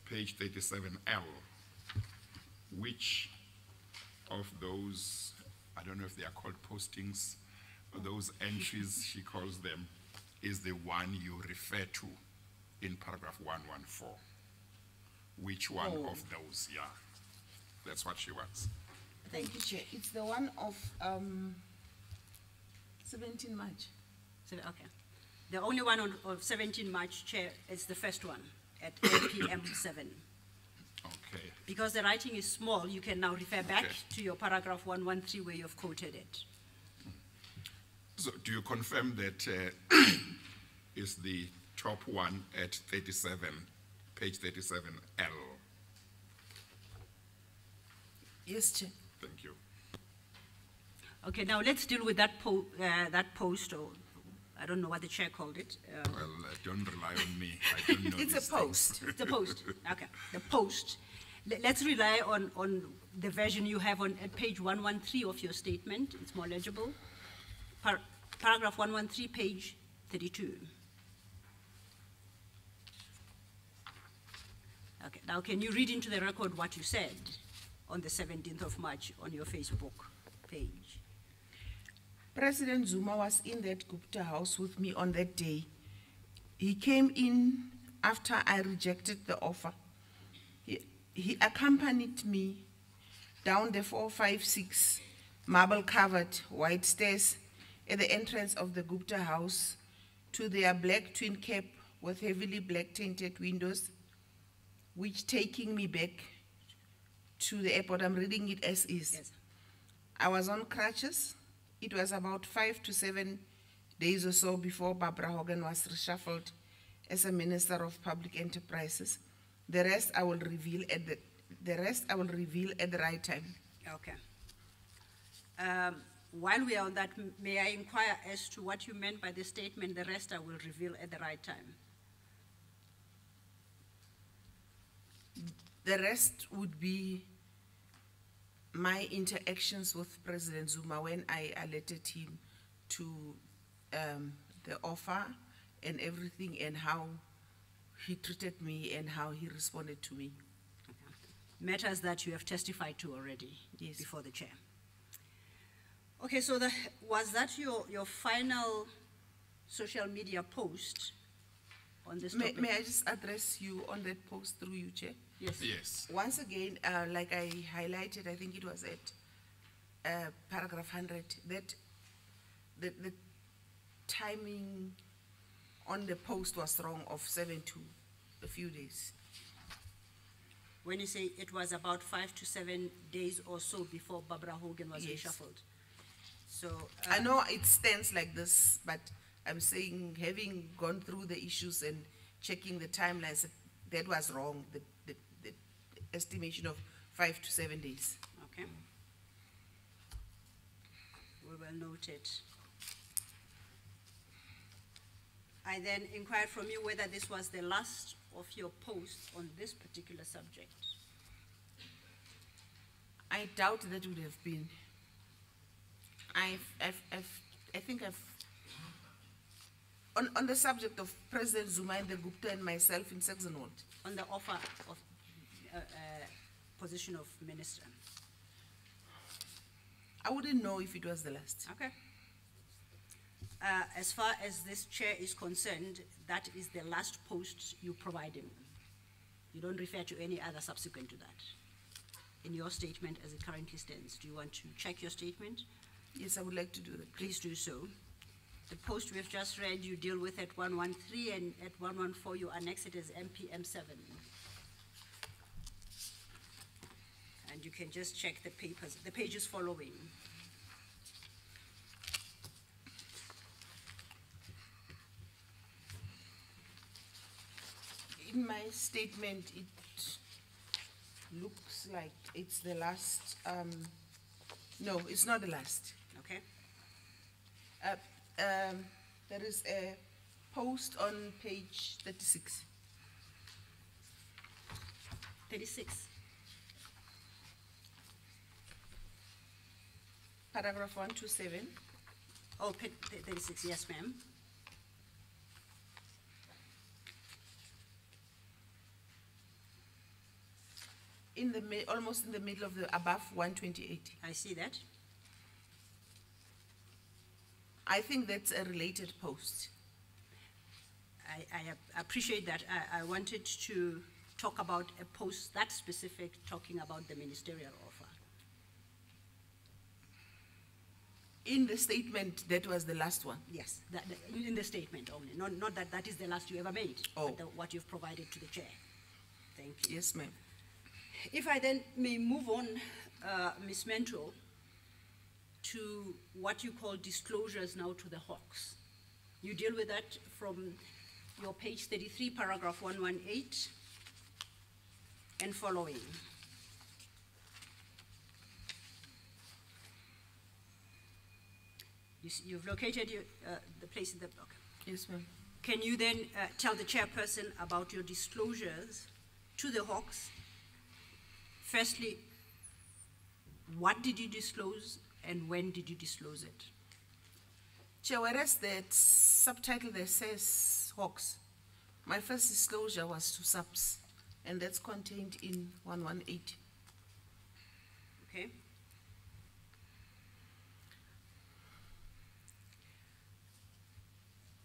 page 37L, which of those, I don't know if they are called postings, or those entries she calls them, is the one you refer to in paragraph 114. Which one of those, yeah. That's what she wants. Thank you, Chair. It's the one of 17 March. So, okay. The only one of 17 March, Chair, is the first one at MPM7. Okay. Because the writing is small, you can now refer back Okay. to your paragraph 113 where you've quoted it. So do you confirm that is the top one at 37, page 37L? Yes, Chair. Thank you. Okay, now let's deal with that post, or I don't know what the chair called it. Well, don't rely on me. I don't know It's these a post. things. The post, okay, the post. Let's rely on the version you have on at page 113 of your statement. It's more legible. Paragraph 113, page 32. Okay, now can you read into the record what you said on the 17th of March on your Facebook page? President Zuma was in that Gupta house with me on that day. He came in after I rejected the offer. He accompanied me down the 456 marble-covered white stairs at the entrance of the Gupta house to their black twin cab with heavily black-tinted windows, which taking me back to the airport. I'm reading it as is. Yes. I was on crutches. It was about 5 to 7 days or so before Barbara Hogan was reshuffled as a Minister of Public Enterprises. The rest I will reveal at the right time. Okay. While we are on that, may I inquire as to what you meant by the statement, the rest I will reveal at the right time? The rest would be my interactions with President Zuma when I alerted him to the offer and everything, and how he treated me and how he responded to me. Okay. Matters that you have testified to already. Yes. Before the chair. Okay, so was that your final social media post on this topic? May I just address you on that post through you, Chair? Yes. Yes. Once again, like I highlighted, I think it was at paragraph 100, that the timing on the post was wrong of 7 to a few days. When you say it was about 5 to 7 days or so before Barbara Hogan was Yes. reshuffled. So I know it stands like this, but I'm saying, having gone through the issues and checking the timelines, that was wrong, the estimation of 5 to 7 days. okay. We will note it. I then inquired from you whether this was the last of your posts on this particular subject. I doubt that would have been. I think on the subject of President Zuma and the Gupta and myself in Saxonwold. On the offer of position of minister. I wouldn't know if it was the last. Okay. As far as this chair is concerned, that is the last post you provide him. You don't refer to any other subsequent to that. in your statement as it currently stands. Do you want to check your statement? Yes, I would like to do that. Please do so. The post we've just read, you deal with at 113, and at 114 you annex it as MPM7. And you can just check the papers, the pages following. In my statement, it looks like it's the last, no, it's not the last. Okay? There is a post on page 36. 36. Paragraph 127. Oh, 36, yes, ma'am. In the almost in the middle of the above 128. I see that. I think that's a related post. I appreciate that. I wanted to talk about a post that specific, talking about the ministerial offer. In the statement, that was the last one. Yes, in the statement only. Not that that is the last you ever made, Oh. but what you've provided to the chair. Thank you. Yes, ma'am. If I then may move on, Ms. Mentor, to what you call disclosures now to the Hawks. You deal with that from your page 33, paragraph 118 and following. You've located the place in the book. Yes, ma'am. Can you then tell the chairperson about your disclosures to the Hawks? Firstly, what did you disclose and when did you disclose it? Chair, whereas the subtitle there says Hawks, my first disclosure was to SAPS, and that's contained in 118. Okay.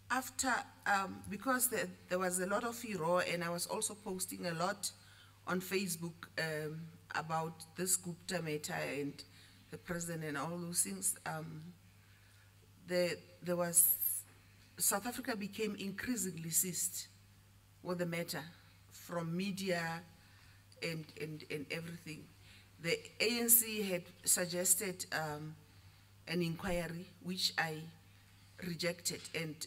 After, because there was a lot of furor, and I was also posting a lot on Facebook about this Gupta matter and the president and all those things, South Africa became increasingly seized with the matter from media and everything. The ANC had suggested an inquiry, which I rejected, and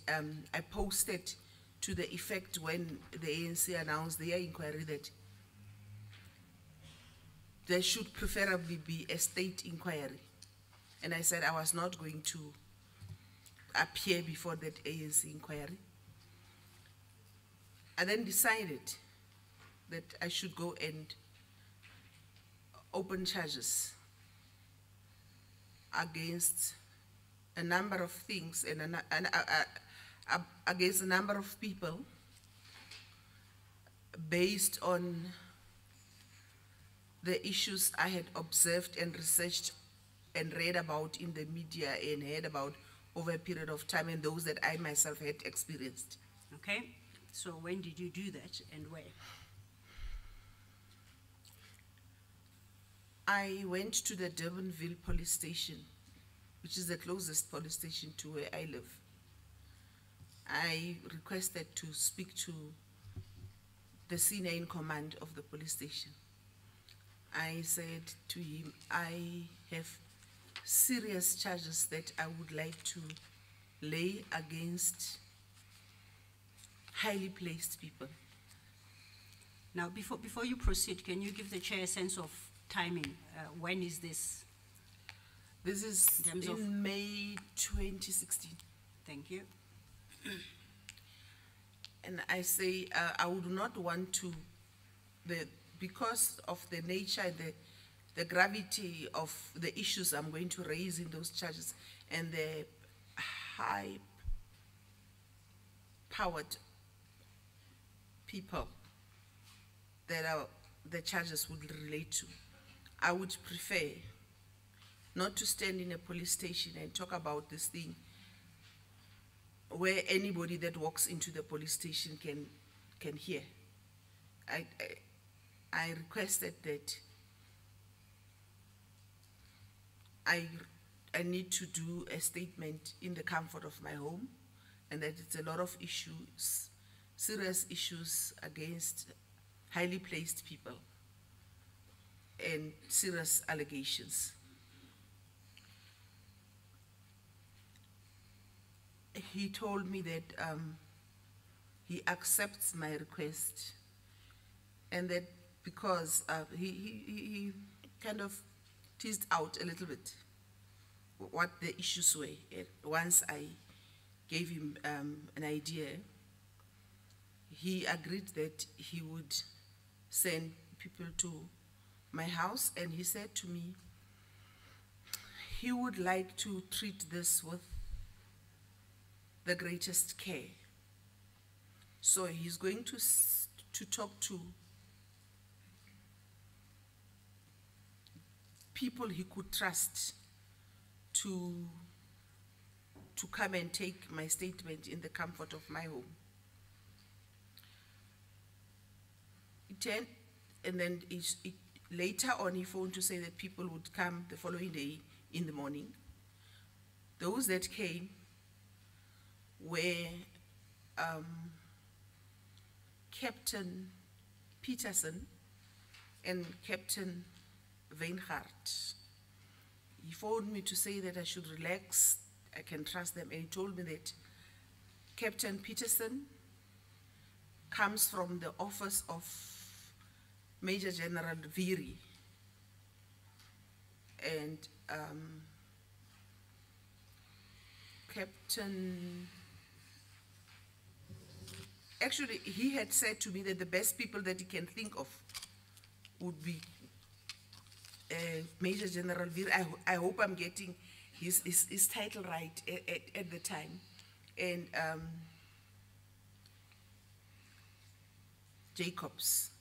I posted to the effect when the ANC announced their inquiry that there should preferably be a state inquiry. And I said I was not going to appear before that ANC inquiry. I then decided that I should go and open charges against a number of things and against a number of people based on the issues I had observed and researched and read about in the media and heard about over a period of time, and those that I myself had experienced. Okay, so when did you do that and where? I went to the Durbanville police station, which is the closest police station to where I live. I requested to speak to the senior in command of the police station. I said to him, I have serious charges that I would like to lay against highly placed people. Now, before you proceed, can you give the chair a sense of timing? When is this? This is in May 2016. Thank you. And I say I would not want to, because of the nature, the gravity of the issues I'm going to raise in those charges and the high-powered people that the charges would relate to, I would prefer not to stand in a police station and talk about this thing where anybody that walks into the police station can hear. I requested that I need to do a statement in the comfort of my home, and that it's a lot of issues, serious issues against highly placed people and serious allegations. He told me that he accepts my request, and that because he kind of teased out a little bit what the issues were. Once I gave him an idea, he agreed that he would send people to my house, and he said to me he would like to treat this with the greatest care. So he's going to talk to people he could trust to come and take my statement in the comfort of my home. And then later on he phoned to say that people would come the following day in the morning. Those that came were Captain Peterson and Captain Weinhardt. He phoned me to say that I should relax, I can trust them, and he told me that Captain Peterson comes from the office of Major General Vytjie, and actually he had said to me that the best people that he can think of would be Major General Vytjie. I hope I'm getting his title right at the time, and Jacobs.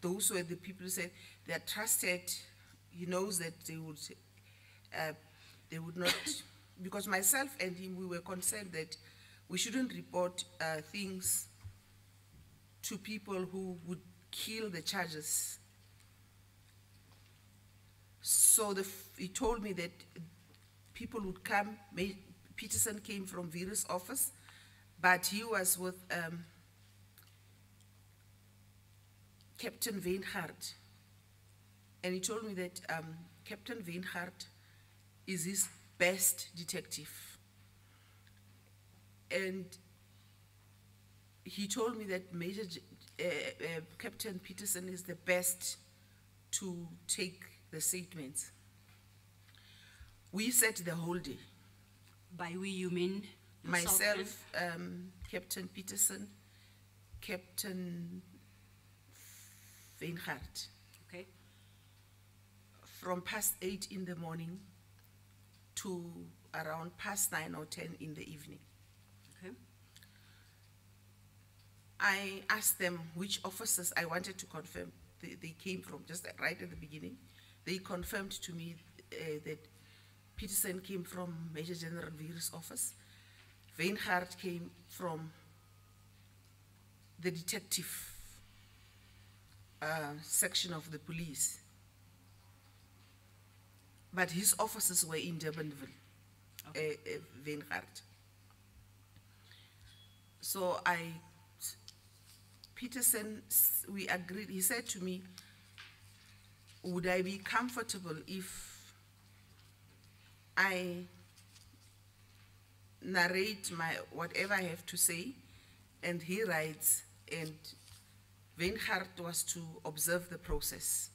Those were the people who said they are trusted. He knows that they would not, because myself and him, we were concerned that we shouldn't report things to people who would kill the charges. So he told me that people would come. Peterson came from Vytjie's office, but he was with Captain Weinhardt, and he told me that Captain Weinhardt is his best detective, and he told me that Captain Peterson is the best to take the statements. We sat the whole day. By we, you mean myself, Captain Peterson, Captain Weinhardt. Okay. From past 8 in the morning to around past 9 or 10 in the evening. Okay. I asked them which officers I wanted to confirm they came from, just right at the beginning. They confirmed to me that Peterson came from Major General Vytjie's office. Weinhardt came from the detective section of the police, but his offices were in Durbanville, okay. Weinhardt. So Peterson, we agreed, he said to me, would I be comfortable if I narrate whatever I have to say, and he writes, and Weinhardt was to observe the process.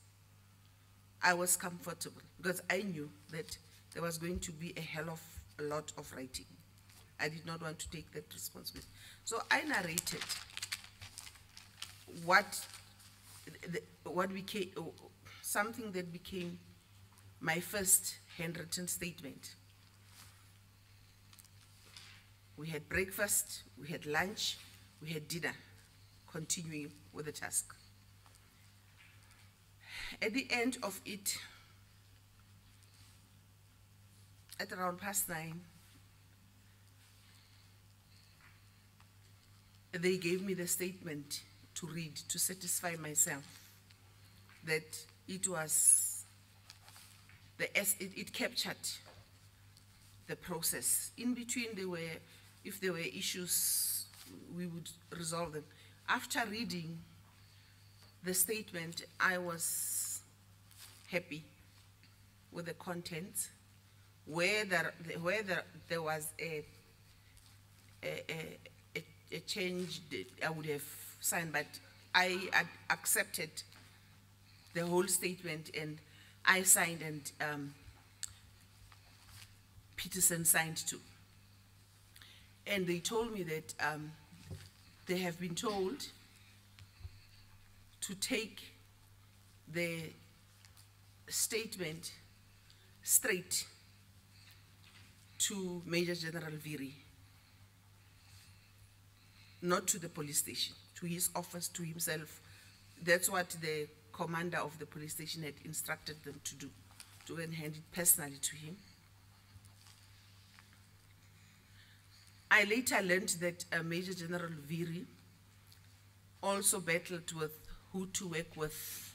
I was comfortable because I knew that there was going to be a hell of a lot of writing. I did not want to take that responsibility. So I narrated what became something that became my first handwritten statement. We had breakfast, we had lunch, we had dinner, continuing with the task. At the end of it, at around past 9, they gave me the statement to read to satisfy myself that it was it captured the process. In between, if there were issues, we would resolve them. After reading the statement, I was happy with the content. Where there was a change, I would have signed, but I had accepted the whole statement, and I signed, and Peterson signed too. And they told me that they have been told to take the statement straight to Major General Vytjie, not to the police station, to his office, to himself. That's what the commander of the police station had instructed them to do, to hand it personally to him. I later learned that Major General Vytjie also battled with who to work with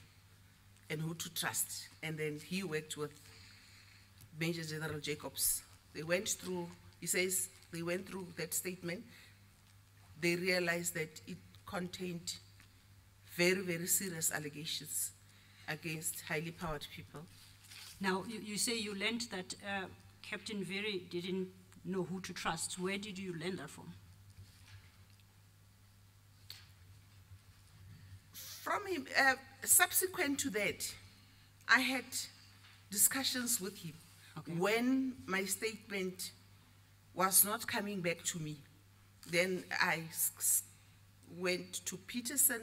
and who to trust, and then he worked with Major General Jacobs. They went through, he says, they went through that statement. They realized that it contained very, very serious allegations against highly powered people. Now, you say you learned that Captain Vytjie didn't know who to trust. Where did you learn that from? From him. Subsequent to that, I had discussions with him. Okay. When my statement was not coming back to me, then I went to Peterson.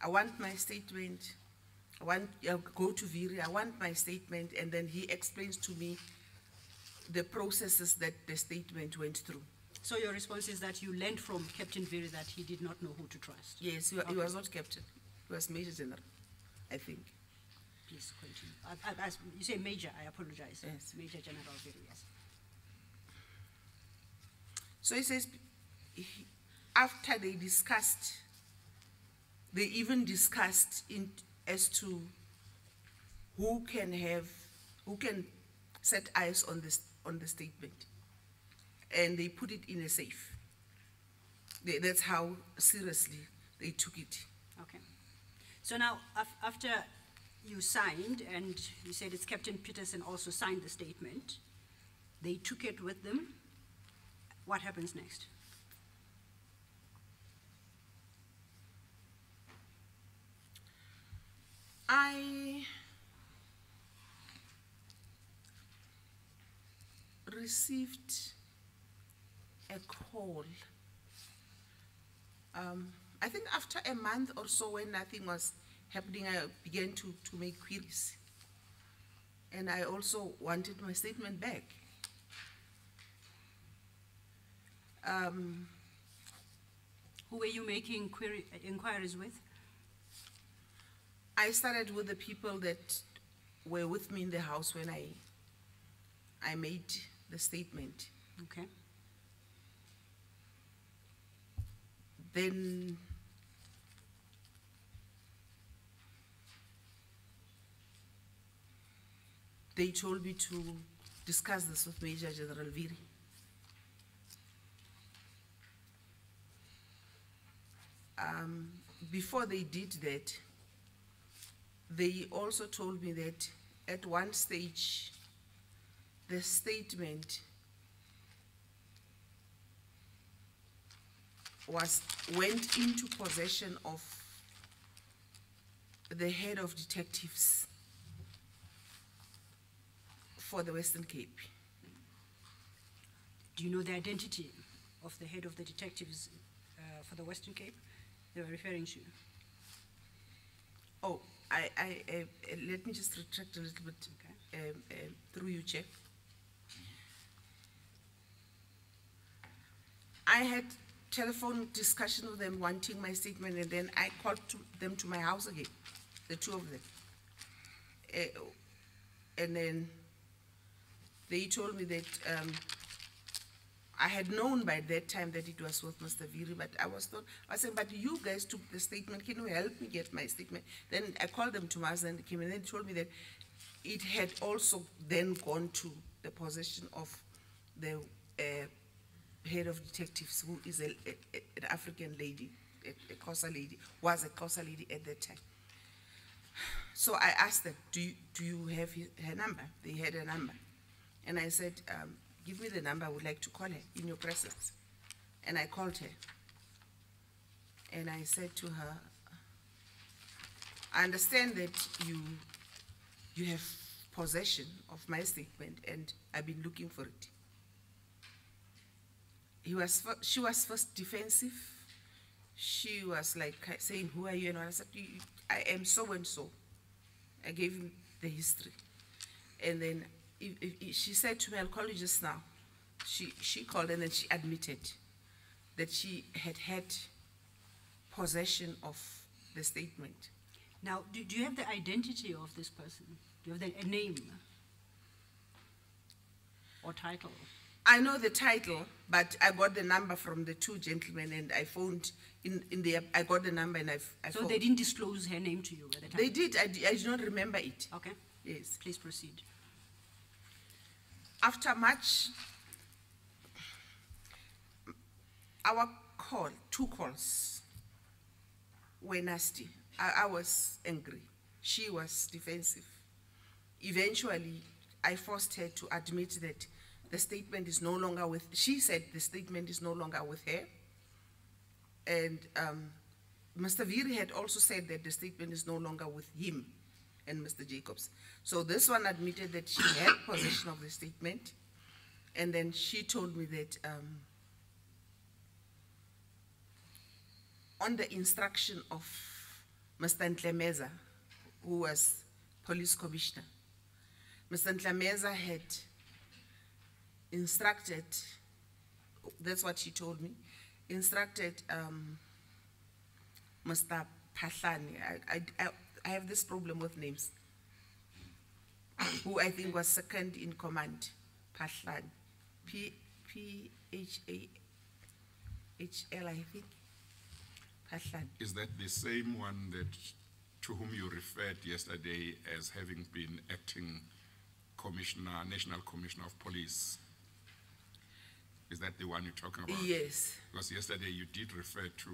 I want my statement. I'll go to Vytjie. I want my statement, and then he explains to me the processes that the statement went through. So your response is that you learned from Captain Vytjie that he did not know who to trust? Yes, he was not captain. He was Major General, I think. Please continue. You say Major, I apologize. Yes. Major General Vytjie, yes. So he says, after they discussed, they even discussed as to who can set eyes on the statement, and they put it in a safe. That's how seriously they took it. Okay. So now, after you signed, and you said it's Captain Peterson also signed the statement, they took it with them. What happens next? I received a call. I think after a month or so, when nothing was happening, I began to make queries. And I also wanted my statement back. Who were you making inquiries with? I started with the people that were with me in the house when I made the statement. Okay. Then they told me to discuss this with Major General Vytjie. Before they did that, they also told me that at one stage, the statement went into possession of the head of detectives for the Western Cape. Do you know the identity of the head of the detectives for the Western Cape they were referring to? Oh, let me just retract a little bit, okay. Through you, Chair. I had telephone discussion with them wanting my statement, and then I called them to my house again, the two of them. And then they told me that I had known by that time that it was with Mr. Vytjie, but I said, but you guys took the statement, can you help me get my statement? Then I called them to my house, and they came, and they told me that it had also then gone to the possession of the head of detectives, who is an African lady, a Xhosa lady, was a Xhosa lady at that time. So I asked them, do you have her number? They had a number. And I said, give me the number, I would like to call her in your presence. And I called her. And I said to her, I understand that you have possession of my statement and I've been looking for it. She was first defensive. She was like saying, who are you? And I said, I am so and so. I gave him the history. And then she said to me, I'll call you just now. She called and then she admitted that she had possession of the statement. Now, do you have the identity of this person? Do you have a name or title? I know the title, but I got the number from the two gentlemen, and I phoned I got the number and I So phoned. they didn't disclose her name to you at the time? They did. I do not remember it. Okay. Yes. Please proceed. After much, our two calls were nasty. I was angry. She was defensive. Eventually, I forced her to admit that the statement is no longer with, she said the statement is no longer with her. And Mr. Vytjie had also said that the statement is no longer with him and Mr. Jacobs. So this one admitted that she had possession of the statement. And then she told me that on the instruction of Mr. Ntlemeza, who was police commissioner, Mr. Ntlemeza had instructed, that's what she told me, instructed Mr. Pahlani, I have this problem with names, who I think was second in command, Pahlani, P-H-A-H-L, I think, Pahlani. Is that the same one that to whom you referred yesterday as having been acting commissioner, National Commissioner of Police? Is that the one you're talking about? Yes. Because yesterday you did refer to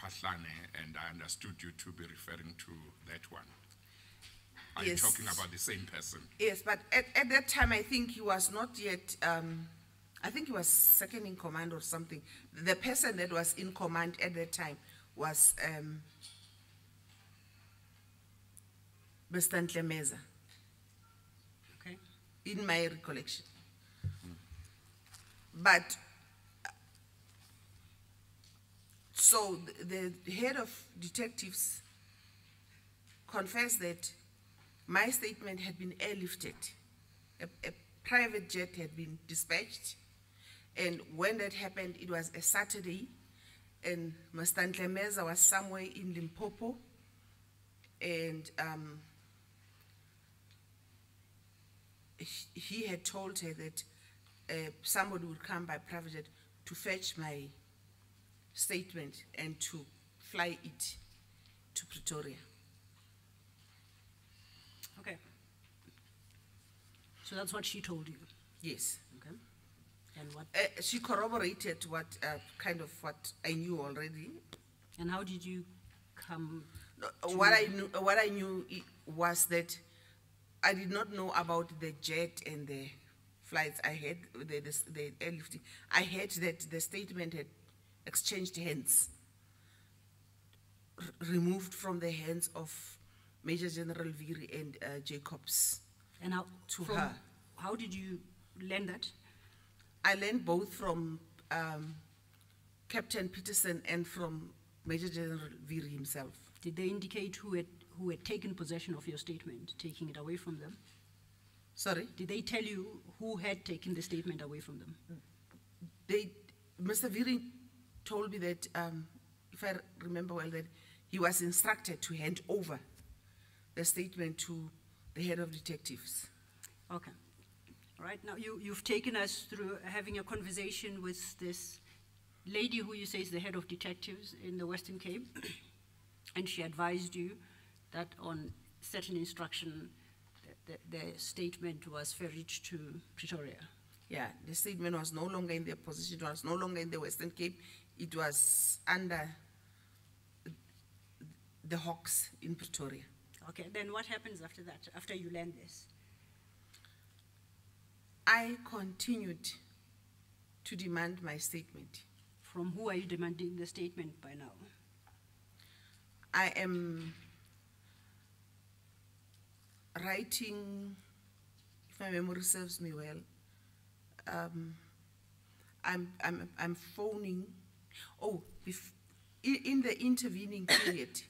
Pahlane, and I understood you to be referring to that one. Are Yes. you talking about the same person? Yes, but at that time, I think he was not yet, I think he was second in command or something. The person that was in command at that time was Mr. Ntlemeza, Okay. in my recollection. But, so the head of detectives confessed that my statement had been airlifted. A private jet had been dispatched, and when that happened, it was a Saturday, and Mr. Ntlemeza was somewhere in Limpopo, and he had told her that somebody would come by private jet to fetch my statement and to fly it to Pretoria. Okay. So that's what she told you. Yes. Okay. And what? She corroborated what what I knew already. And how did you come? No, what I knew was that I did not know about the jet and the flights. I had the airlifting. I heard that the statement had exchanged hands, removed from the hands of Major General Vytjie and Jacobs. And how To from- her. How did you learn that? I learned both from Captain Peterson and from Major General Vytjie himself. Did they indicate who had taken possession of your statement, taking it away from them? Sorry? Did they tell you who had taken the statement away from them? Mr. Vytjie told me that, if I remember well, that he was instructed to hand over the statement to the head of detectives. Okay. All right. Now, you've taken us through having a conversation with this lady who you say is the head of detectives in the Western Cape, and she advised you that on certain instruction, the statement was ferried to Pretoria. Yeah, the statement was no longer in their possession, it was no longer in the Western Cape, it was under the Hawks in Pretoria. Okay, then what happens after that, after you learn this? I continued to demand my statement. From who are you demanding the statement by now? I am writing, if my memory serves me well, I'm phoning. Oh, in the intervening period,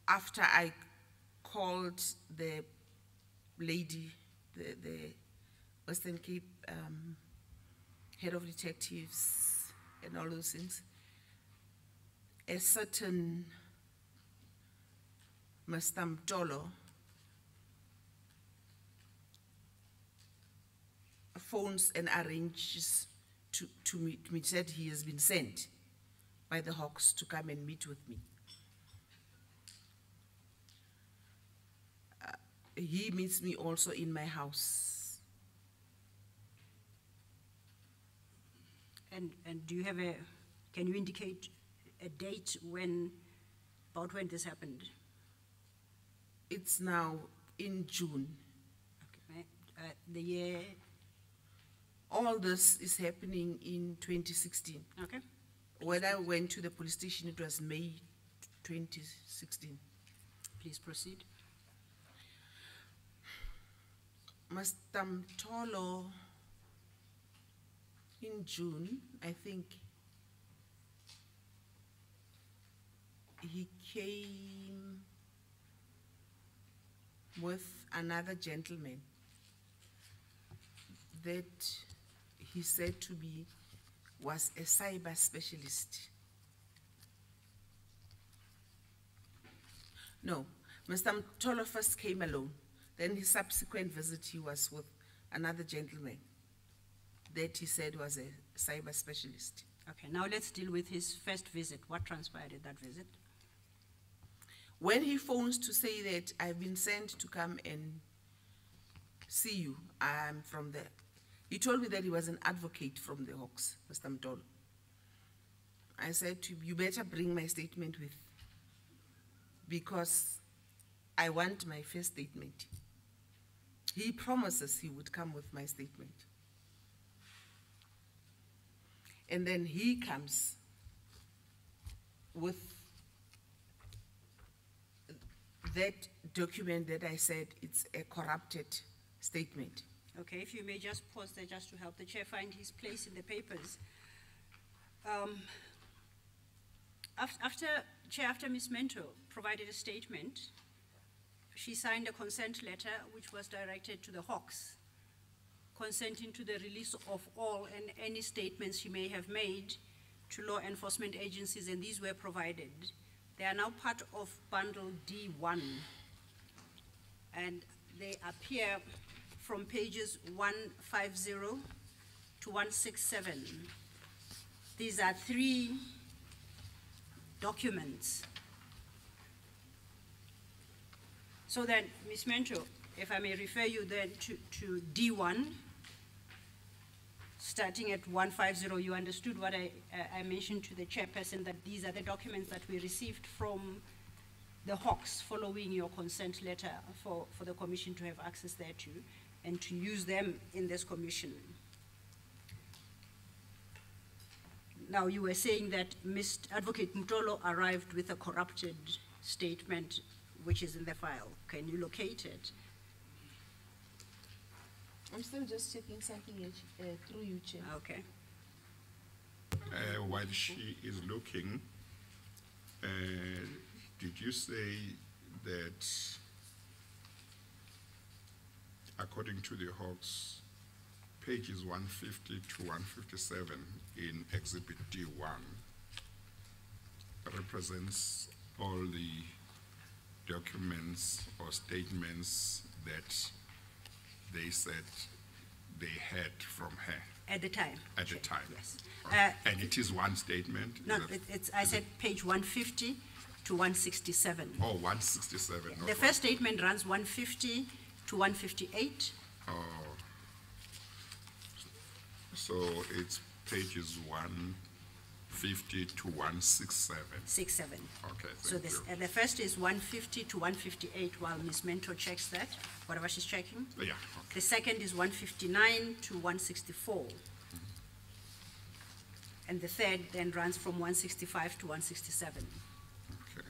after I called the lady, the Western Cape head of detectives and all those things, a certain Mr. Mtolo phones and arranges to meet me, said he has been sent by the Hawks to come and meet with me. He meets me also in my house. And do you have can you indicate a date about when this happened? It's now in June. Okay. The year? All this is happening in 2016. Okay. When I went to the police station, it was May 2016. Please proceed. Mr. Mtolo, in June, I think, he came with another gentleman that he said to me was a cyber specialist. No, Mr. Mtolo first came alone. Then his subsequent visit, he was with another gentleman that he said was a cyber specialist. Okay, now let's deal with his first visit. What transpired at that visit? When he phones to say that I've been sent to come and see you, I'm from there. He told me that he was an advocate from the Hawks, Mr. Mtolo. I said to him, you better bring my statement with, because I want my first statement. He promises he would come with my statement. And then he comes with that document that I said it's a corrupted statement. Okay, if you may just pause there just to help the chair find his place in the papers. After Ms. Mentor provided a statement, she signed a consent letter which was directed to the Hawks, consenting to the release of all and any statements she may have made to law enforcement agencies, and these were provided. They are now part of bundle D1, and they appear from pages 150 to 167. These are 3 documents. So then, Ms. Mentor, if I may refer you then to D1, starting at 150, you understood what I mentioned to the chairperson, that these are the documents that we received from the Hawks following your consent letter for the commission to have access thereto and to use them in this commission. Now, you were saying that Mr. Advocate Mtolo arrived with a corrupted statement which is in the file. Can you locate it? I'm still just checking something through you, Chair. Okay. While she is looking, did you say that according to the Hawks, pages 150 to 157 in Exhibit D1 represents all the documents or statements that they said they had from her? At the time? At the time? Yes. And it is one statement? No, I said page 150 to to 167. Oh, 167. not The first statement runs 150 to 158. Oh. So it's pages 150 to 167. 67. Okay, So thank you. the first is 150 to 158 while Ms. Mentor checks that, whatever she's checking. Yeah, okay. The second is 159 to 164. And the third then runs from 165 to 167. Okay.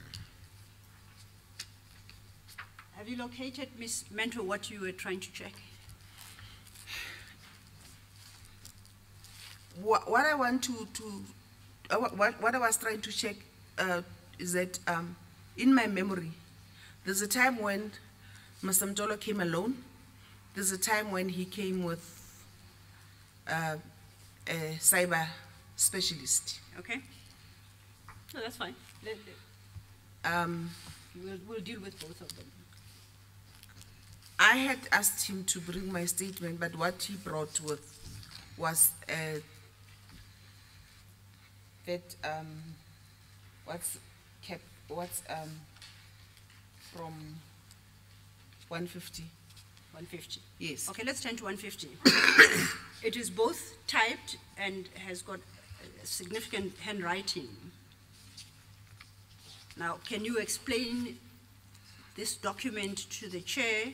Have you located, Ms. Mentor, what you were trying to check? What I want what I was trying to check is that in my memory, there's a time when Mr. Mtolo came alone. There's a time when he came with a cyber specialist. Okay? No, that's fine. We'll deal with both of them. I had asked him to bring my statement, but what he brought with was that what's from 150. 150. Yes. Okay, let's turn to 150. It is both typed and has got significant handwriting. Now, can you explain this document to the chair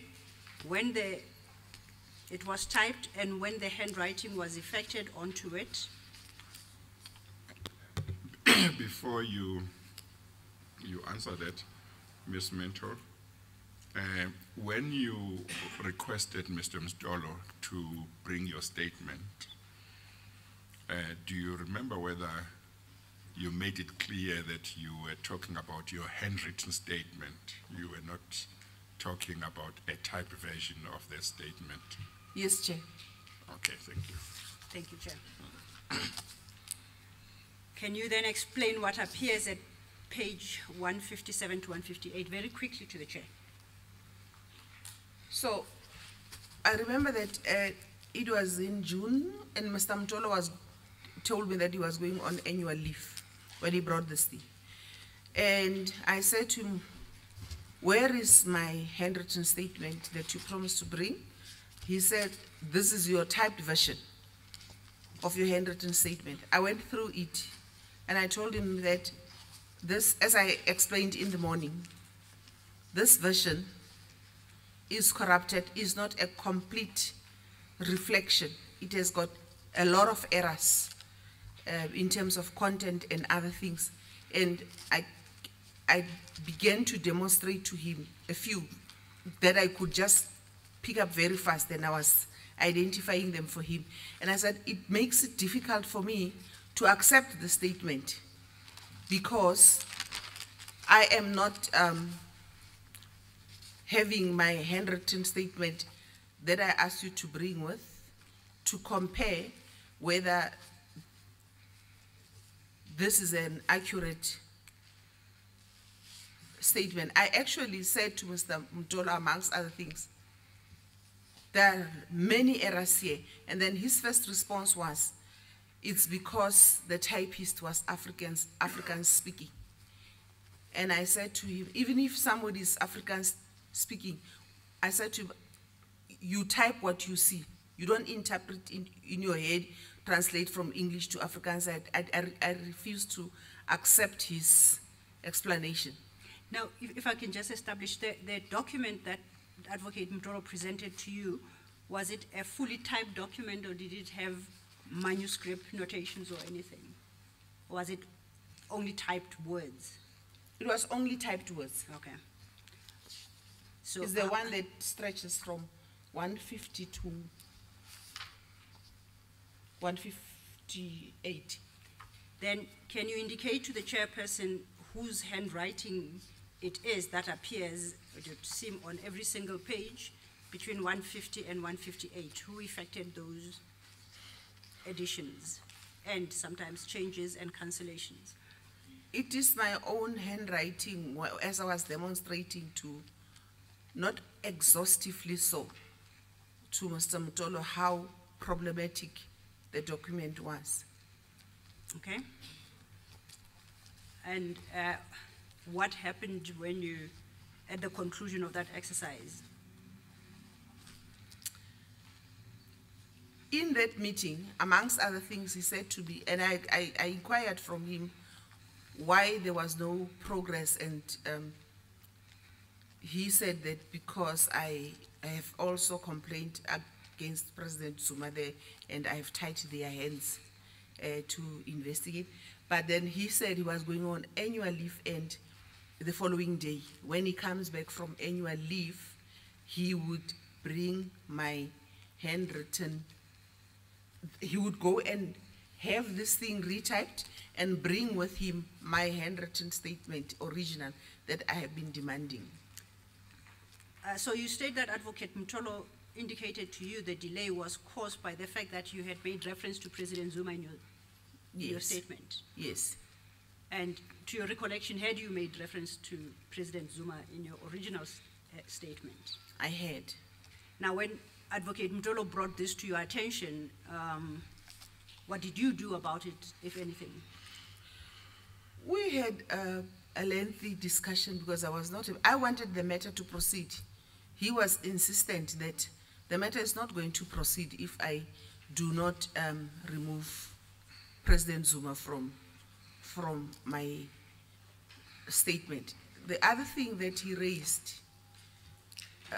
when it was typed and when the handwriting was effected onto it? Before you answer that, Ms. Mentor, when you requested Mr. Mstolo to bring your statement, do you remember whether you made it clear that you were talking about your handwritten statement? You were not talking about a typed version of the statement? Yes, Chair. Okay, thank you. Thank you, Chair. Can you then explain what appears at page 157 to 158 very quickly to the Chair? So, I remember that it was in June, and Mr. Mtolo told me that he was going on annual leave when he brought this thing. And I said to him, where is my handwritten statement that you promised to bring? He said, this is your typed version of your handwritten statement. I went through it, and I told him that this, as I explained in the morning, this version is corrupted, is not a complete reflection. It has got a lot of errors in terms of content and other things. And I began to demonstrate to him a few that I could just pick up very fast, and I was identifying them for him. And I said, it makes it difficult for me to accept the statement because I am not having my handwritten statement that I asked you to bring with to compare whether this is an accurate statement. I actually said to Mr. Mtolo, amongst other things, there are many errors here. And then his first response was, it's because the typist was African speaking. And I said to him, even if somebody is African speaking, I said to him, you type what you see. You don't interpret in your head, translate from English to Afrikaans. I refuse to accept his explanation. Now, if I can just establish, the document that Advocate Mtolo presented to you, was it a fully typed document or did it have manuscript notations or anything? Or was it only typed words? It was only typed words. Okay. So it's the one that stretches from 150 to 158. Then can you indicate to the chairperson whose handwriting it is that appears, it would seem on every single page, between 150 and 158? Who effected those additions and sometimes changes and cancellations? It is my own handwriting, as I was demonstrating to, not exhaustively so, to Mr. Mtolo how problematic the document was. Okay. And what happened when you, at the conclusion of that exercise? In that meeting, amongst other things, he said to me, and I inquired from him why there was no progress, and he said that because I have also complained against President Zuma there, and I have tied their hands to investigate. But then he said he was going on annual leave, and the following day, when he comes back from annual leave, he would bring my handwritten, he would go and have this thing retyped and bring with him my handwritten statement, original, that I have been demanding. So you state that Advocate Mtolo indicated to you the delay was caused by the fact that you had made reference to President Zuma in your statement. Yes. And to your recollection, had you made reference to President Zuma in your original statement? I had. Now, when Advocate Mtolo brought this to your attention, what did you do about it, if anything? We had a lengthy discussion because I wanted the matter to proceed. He was insistent that the matter is not going to proceed if I do not remove President Zuma from my statement. The other thing that he raised,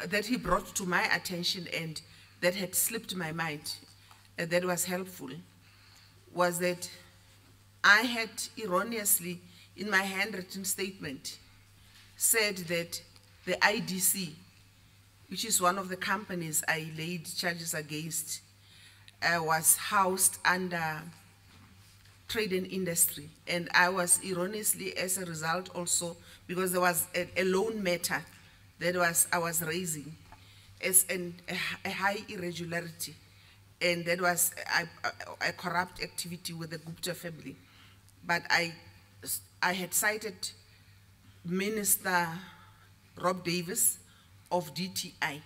that he brought to my attention and that had slipped my mind, that was helpful, was that I had erroneously, in my handwritten statement, said that the IDC, which is one of the companies I laid charges against, was housed under trade and industry. And I was erroneously, as a result also, because there was a loan matter that I was raising as a high irregularity. And that was a corrupt activity with the Gupta family. But I had cited Minister Rob Davis of DTI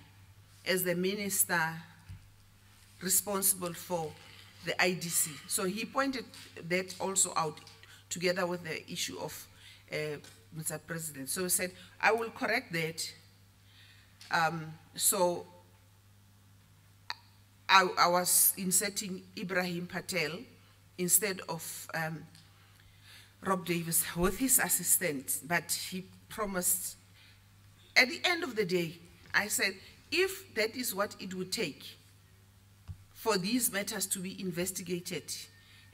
as the minister responsible for the IDC. So he pointed that also out together with the issue of Mr. President. So he said, I will correct that. So I was inserting Ibrahim Patel instead of Rob Davis with his assistant, but he promised. At the end of the day, I said, if that is what it would take for these matters to be investigated,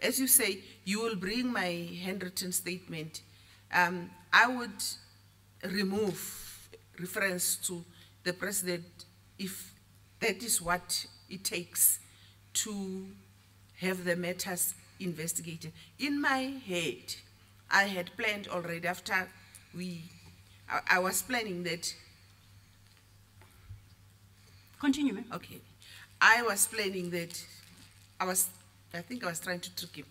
as you say, you will bring my handwritten statement, I would remove reference to the president if that is what it takes to have the matters investigated. In my head, I had planned already after I was planning that. Continue, ma'am. Okay. I was planning that, I think I was trying to trick him.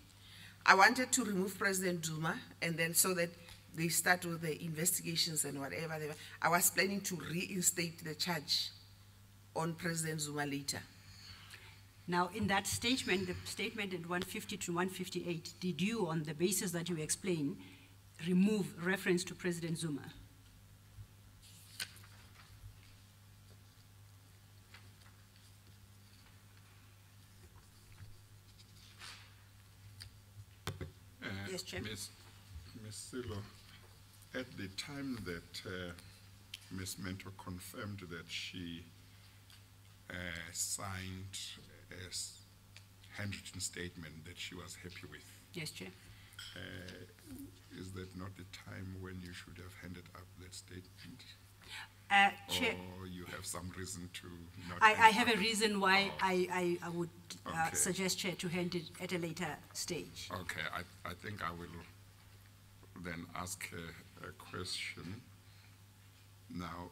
I wanted to remove President Zuma, and then so that they start with the investigations and whatever they were. I was planning to reinstate the charge on President Zuma later. Now, in that statement, the statement at 150 to 158, did you, on the basis that you explain, remove reference to President Zuma? Yes, Chair. Ms. Silo, at the time that Ms. Mentor confirmed that she signed a handwritten statement that she was happy with, Yes, Chair. is that not the time when you should have handed up that statement? Chair, Or you have some reason to not? I have a reason why I would Okay. suggest, Chair, to hand it at a later stage. Okay, I think I will then ask her a question. Now,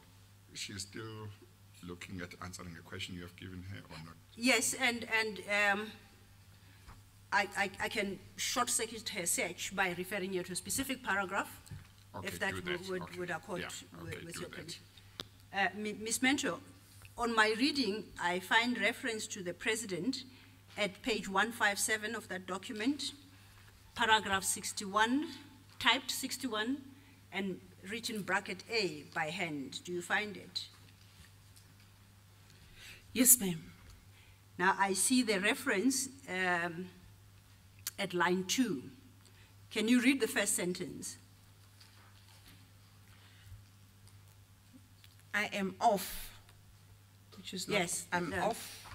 she's still looking at answering a question you have given her or not? Yes, and I can short-circuit her search by referring you to a specific paragraph, Okay, if that do that. would Okay. accord Yeah, okay, with do your that. permission. Ms. Mentor, on my reading, I find reference to the President at page 157 of that document, paragraph 61, typed 61, and written bracket A by hand. Do you find it? Yes, ma'am. Now I see the reference at line 2. Can you read the first sentence? I am off, which is not, Yes, I'm no. off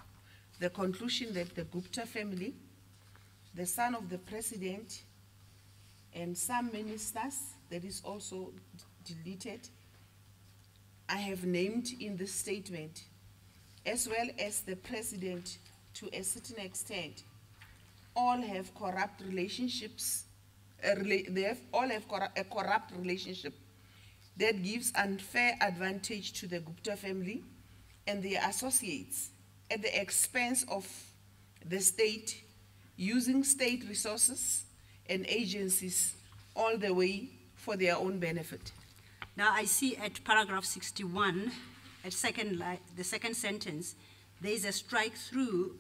the conclusion that the Gupta family, the son of the president, and some ministers, that is also deleted, I have named in this statement, as well as the president to a certain extent, all have corrupt relationships, all have a corrupt relationship that gives unfair advantage to the Gupta family and their associates at the expense of the state, using state resources and agencies all the way for their own benefit. Now I see at paragraph 61, at the second sentence, there is a strike through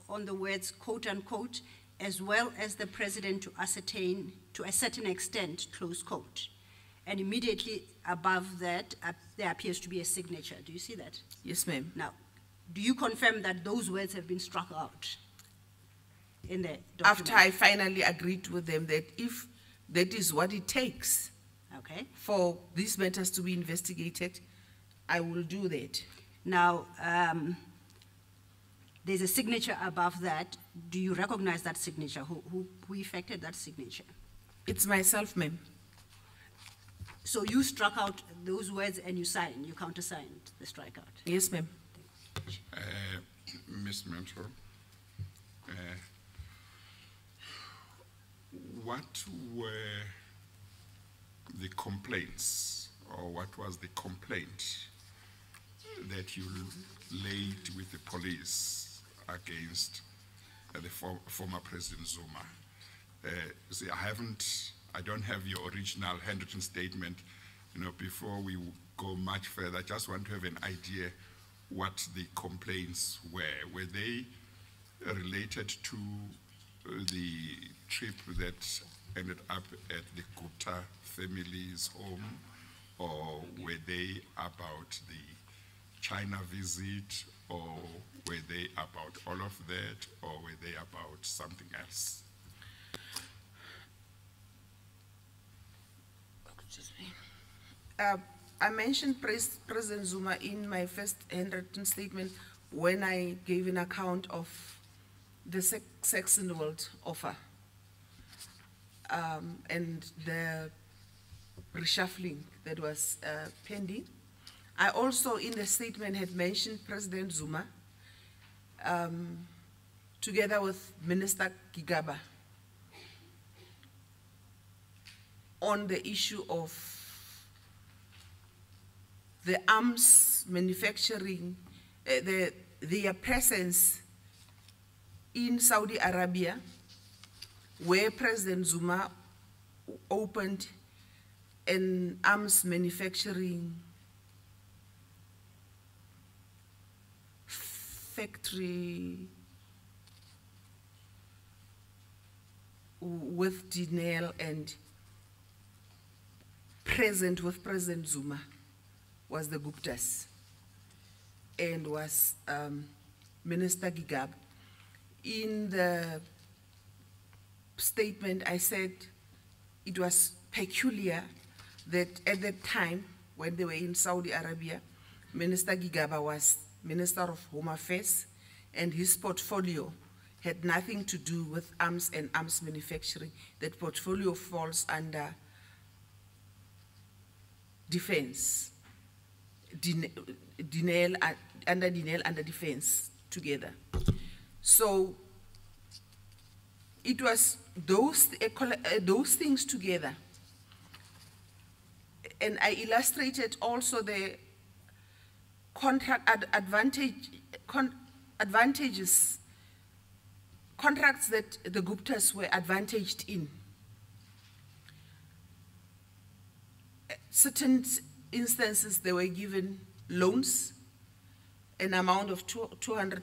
on the words quote unquote, as well as the president to ascertain to a certain extent, close quote. And immediately above that, there appears to be a signature. Do you see that? Yes, ma'am. Now, do you confirm that those words have been struck out in the document? After I finally agreed with them that if that is what it takes Okay. for these matters to be investigated, I will do that. Now, there's a signature above that. Do you recognize that signature? Who effected that signature? It's myself, ma'am. So you struck out those words and you signed, you countersigned the strikeout. Yes, ma'am. Ms. Mentor, what were the complaints, or what was the complaint that you laid with the police against the former President Zuma? See, I don't have your original handwritten statement. You know, before we go much further, I just want to have an idea what the complaints were. Were they related to the trip that ended up at the Gupta family's home, or were they about the China visit, or were they about all of that, or were they about something else? I mentioned President Zuma in my first handwritten statement when I gave an account of the sex in the world offer and the reshuffling that was pending. I also, in the statement, had mentioned President Zuma together with Minister Gigaba on the issue of the arms manufacturing, their presence in Saudi Arabia, where President Zuma opened an arms manufacturing factory with Dinel and present with President Zuma was the Guptas and was Minister Gigab. In the statement, I said it was peculiar that at that time, when they were in Saudi Arabia, Minister Gigaba was Minister of Home Affairs, and his portfolio had nothing to do with arms and arms manufacturing. That portfolio falls under defense. Under defense together. So it was those things together. And I illustrated also the contract advantages, contracts that the Guptas were advantaged in. Certain instances, they were given loans, an amount of 200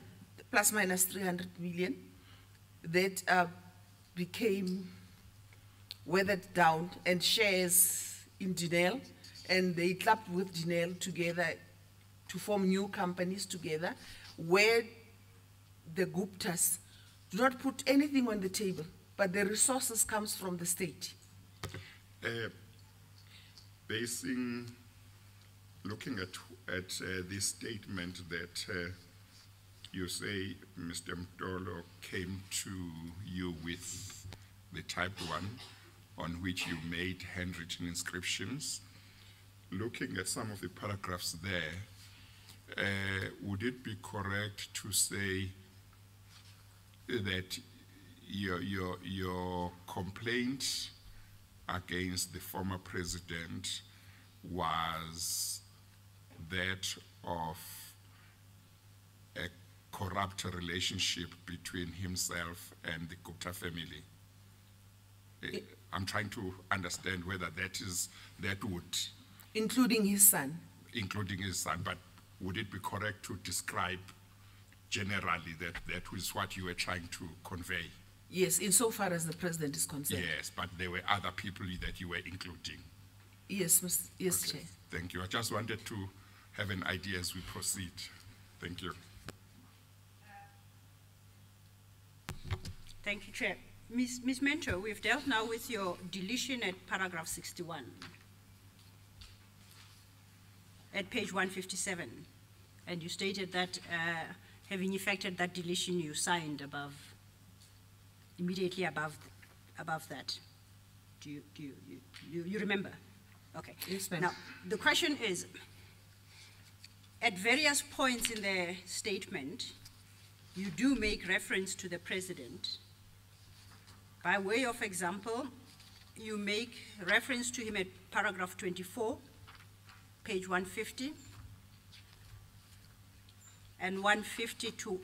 plus minus 300 million that became weathered down, and shares in Dinel and they clubbed with Janelle together to form new companies together, where the Guptas do not put anything on the table, but the resources comes from the state. Looking at this statement that you say Mr. Mtolo came to you with the typed one on which you made handwritten inscriptions, looking at some of the paragraphs there, would it be correct to say that your complaint against the former president was that of a corrupt relationship between himself and the Gupta family? I'm trying to understand whether that would... Including his son. Including his son, but would it be correct to describe generally that was what you were trying to convey? Yes, insofar as the president is concerned. Yes, but there were other people that you were including. Yes, yes, Okay, Chair. thank you. I just wanted to have an idea as we proceed. Thank you. Thank you, Chair. Ms. Mentor, we've dealt now with your deletion at paragraph 61, at page 157, and you stated that having effected that deletion, you signed immediately above that. Do you remember? Okay. Yes, ma'am. Now, the question is, at various points in the statement, you do make reference to the president. By way of example, you make reference to him at paragraph 24, page 150, and 150 to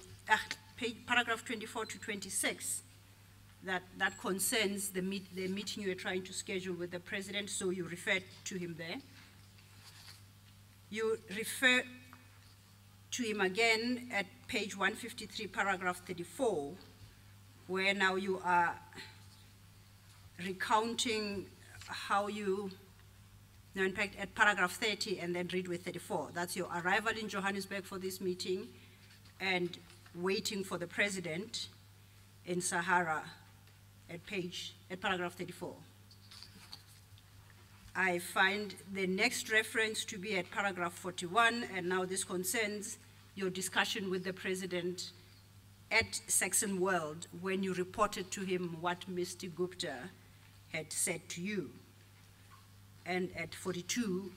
paragraph 24 to 26, that concerns the meeting you are trying to schedule with the president, so you refer to him there. You refer to him again at page 153, paragraph 34, where now you are recounting how you, now in fact at paragraph 30 and then read with 34. That's your arrival in Johannesburg for this meeting and waiting for the president in Sahara at paragraph 34. I find the next reference to be at paragraph 41, and now this concerns your discussion with the president at Saxon World when you reported to him what Mr. Gupta had said to you. And at 42,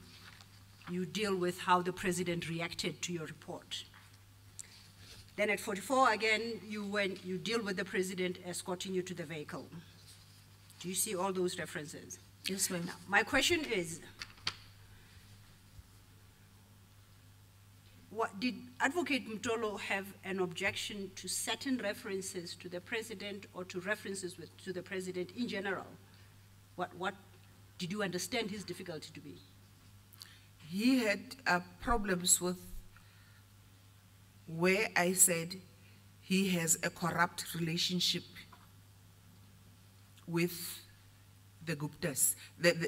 you deal with how the president reacted to your report. Then at 44, again, you deal with the president escorting you to the vehicle. Do you see all those references? Yes, ma'am. Now, my question is, did Advocate Mtolo have an objection to certain references to the president or to references to the president in general? What did you understand his difficulty to be? He had problems with where I said he has a corrupt relationship with the Guptas.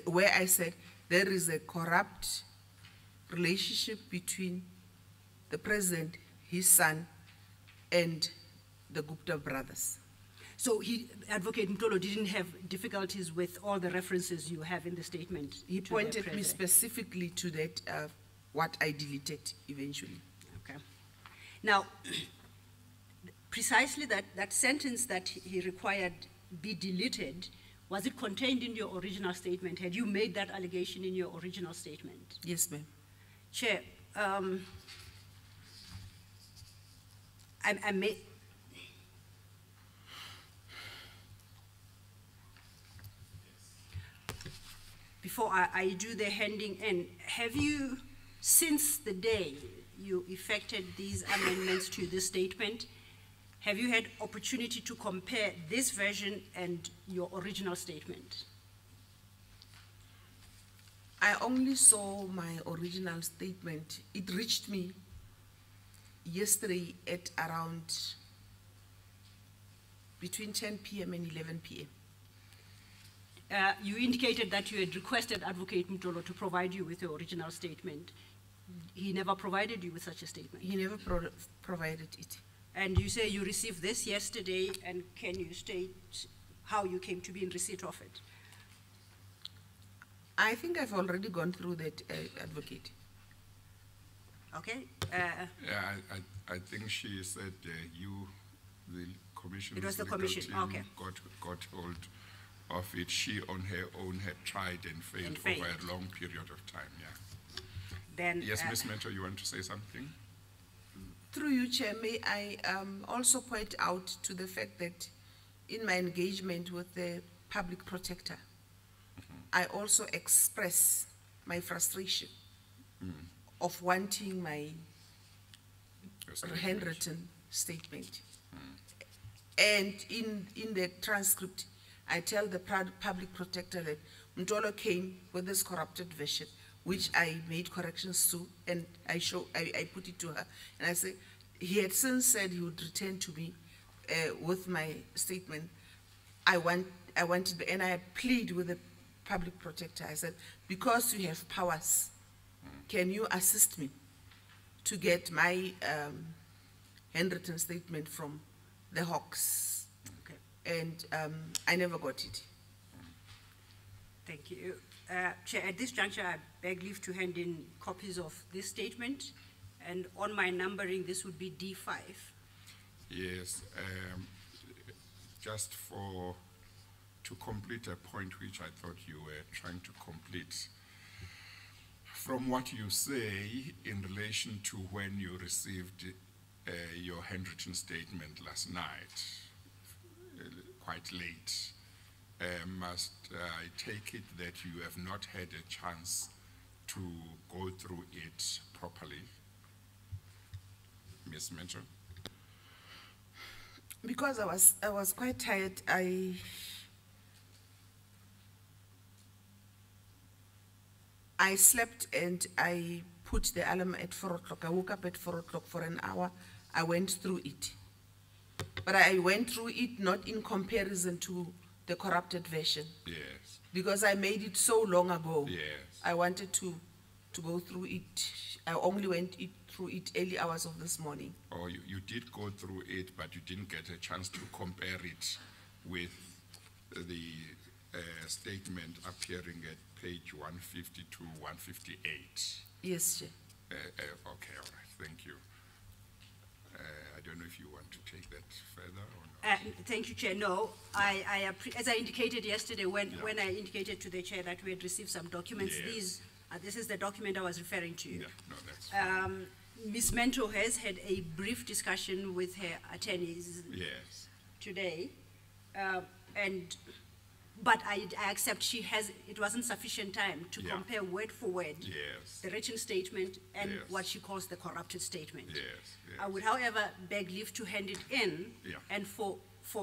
Where I said there is a corrupt relationship between the president, his son, and the Gupta brothers. So Advocate Mtolo didn't have difficulties with all the references you have in the statement? He pointed me specifically to that, what I deleted eventually. Okay. Now, precisely that sentence that he required be deleted, was it contained in your original statement? Had you made that allegation in your original statement? Yes, ma'am. Chair, I may... Before I do the handing in, have you, since the day you effected these amendments to this statement, have you had opportunity to compare this version and your original statement? I only saw my original statement. It reached me yesterday at around between 10 p.m. and 11 p.m. You indicated that you had requested Advocate Mtolo to provide you with your original statement. He never provided you with such a statement. He never provided it. And you say you received this yesterday, and can you state how you came to be in receipt of it? I think I've already gone through that, Advocate. Okay. Yeah, I think she said you, the commission. It was the legal commission, team okay. Got hold of it. She on her own had tried and failed over a long period of time, yeah. Then, Yes, Ms. Mentor, you want to say something? Through you, Chair, may I also point out to the fact that in my engagement with the public protector, I also express my frustration of wanting my handwritten statement. And in the transcript, I tell the public protector that Mtolo came with this corrupted version, which I made corrections to, and I put it to her. And I say, he had since said he would return to me with my statement. I wanted, and I plead with the public protector. I said, because you have powers, can you assist me to get my handwritten statement from the Hawks? okay. And I never got it. Thank you. Chair, at this juncture, I beg leave to hand in copies of this statement, and on my numbering, this would be D5. Yes, just to complete a point which I thought you were trying to complete. From what you say in relation to when you received your handwritten statement last night, quite late, must I take it that you have not had a chance to go through it properly, Ms. Mentor? Because I was quite tired, I slept and I put the alarm at 4 o'clock. I woke up at 4 o'clock for an hour. I went through it. But I went through it not in comparison to the corrupted version. Yes. Because I made it so long ago. Yes. I wanted to go through it. I only went through it early hours of this morning. Oh, you did go through it, but you didn't get a chance to compare it with the statement appearing at page 150 to 158. Yes, Chair. Okay, all right, thank you. I don't know if you want to take that further or not. Thank you, Chair. No, as I indicated yesterday when I indicated to the Chair that we had received some documents, Yes. This is the document I was referring to. Yeah, no, that's fine. Ms. Mentor has had a brief discussion with her attorneys Yes. today, but I accept it wasn't sufficient time to compare word for word Yes. the written statement and Yes. what she calls the corrupted statement. Yes. Yes. I would, however, beg leave to hand it in, Yeah. and for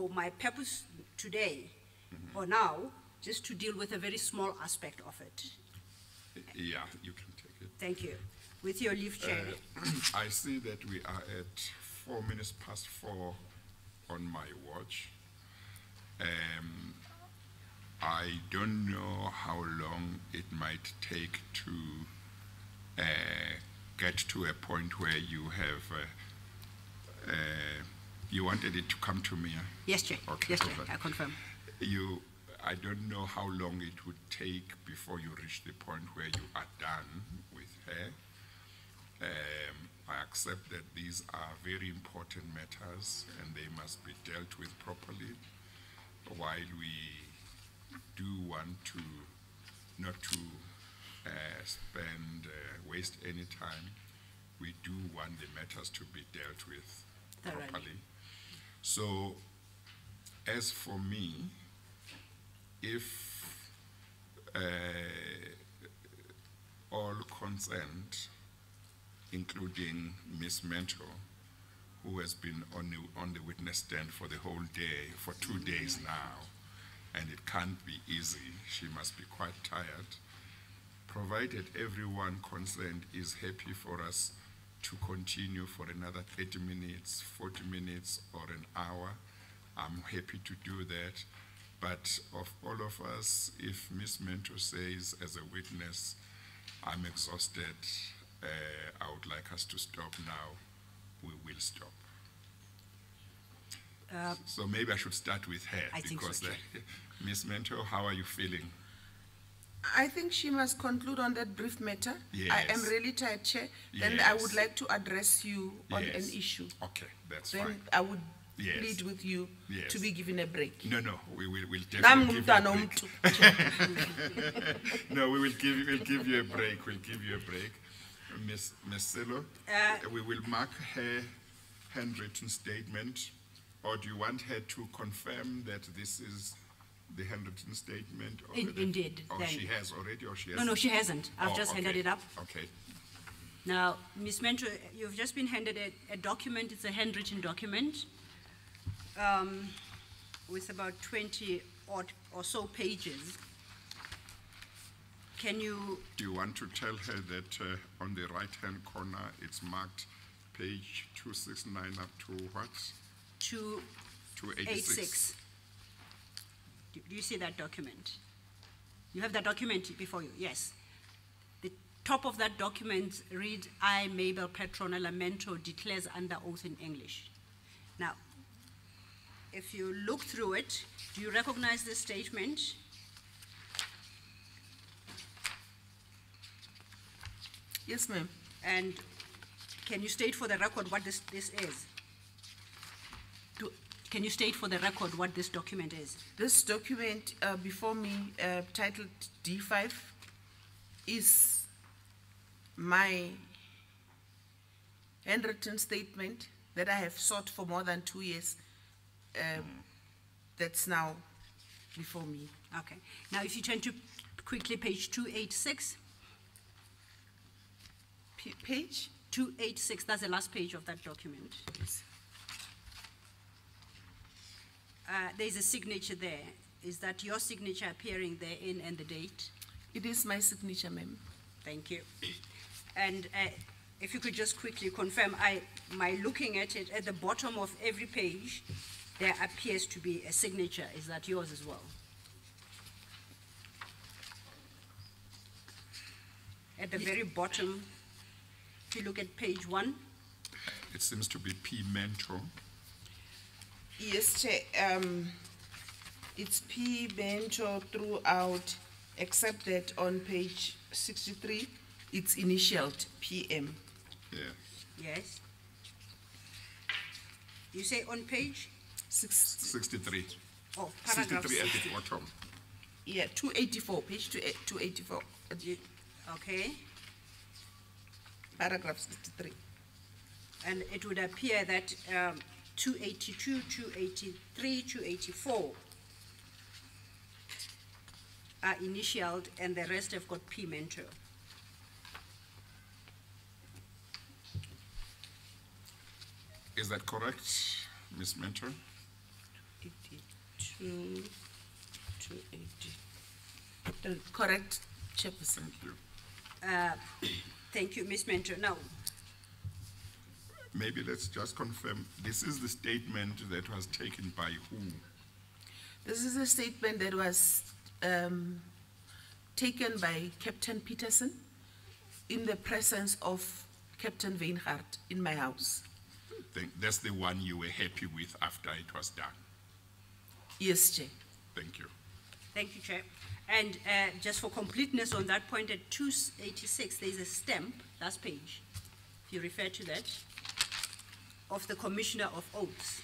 my purpose today, or now, just to deal with a very small aspect of it. Yeah, you can take it. Thank you. With your leave, Chair. I see that we are at 4 minutes past 4 on my watch. I don't know how long it might take to get to a point where you have, you wanted it to come to me. Yes, Chair. Okay, Yes, Chair. all right. I confirm. I don't know how long it would take before you reach the point where you are done with her. I accept that these are very important matters and they must be dealt with properly. While we do want to not to waste any time, we do want the matters to be dealt with Thoroughly. properly. So, as for me, if all concerned, including Ms. Mentor, who has been on the witness stand for the whole day, for 2 days now, and it can't be easy, she must be quite tired, provided everyone concerned is happy for us to continue for another 30 minutes, 40 minutes, or an hour, I'm happy to do that. But of all of us, if Ms. Mentor says as a witness, I'm exhausted, I would like us to stop now, we will stop. So maybe I should start with her. I think so, because Chair. Ms. Mentor, how are you feeling? I think she must conclude on that brief matter. I am Yes. really tired, Chair. Then I would Yes. like to address you on Yes. an issue. Okay, that's Then fine. I would Yes. plead with you Yes. to be given a break. No, we'll Nami definitely give you a ngumntwana break. womntu, Chair. No, we'll give you a break. We'll give you a break. Ms. Selo, we will mark her handwritten statement, or do you want her to confirm that this is the handwritten statement? Indeed, Or then. she has already, or she has? No, she hasn't. I've Oh, just handed okay. it up. Okay. Now, Ms. Mentor, you've just been handed a document. It's a handwritten document with about 20 or so pages. Can you, Do you want to tell her that on the right-hand corner, it's marked page 269 up to what? 286? Do you see that document? You have that document before you? Yes. The top of that document reads, I, Mabel Petronella Mentor, declares under oath in English. Now, if you look through it, do you recognize this statement? Yes, ma'am. And can you state for the record what this is? Can you state for the record what this document is? This document before me, titled D5, is my handwritten statement that I have sought for more than 2 years. That's now before me. Okay. Now, if you turn to quickly page 286. Page? 286, that's the last page of that document. Yes. There's a signature there. Is that your signature appearing therein and the date? It is my signature, ma'am. Thank you. And if you could just quickly confirm, my looking at it, at the bottom of every page, there appears to be a signature. Is that yours as well? At the very bottom, if you look at page 1, It seems to be P Mentor. Yes, Chair. It's P Mentor throughout, except that on page 63, it's initialed PM. Yeah. yes? You say on page? 63. Oh, paragraph 63 at 60. the bottom. Yeah, 284, page 284, Okay, paragraph 63. and it would appear that 282, 283, 284 are initialed and the rest have got P Mentor. Is that correct, Ms. Mentor? 82, 280. Correct, Chairperson. Thank you. Thank you, Ms. Mentor. Now, Maybe let's just confirm, this is the statement that was taken by who? This is a statement that was taken by Captain Peterson in the presence of Captain Weinhardt in my house. That's the one you were happy with after it was done. Yes, Chair. Thank you. thank you, Chair. And just for completeness on that point, at 286, there's a stamp, last page, if you refer to that, of the Commissioner of Oaths.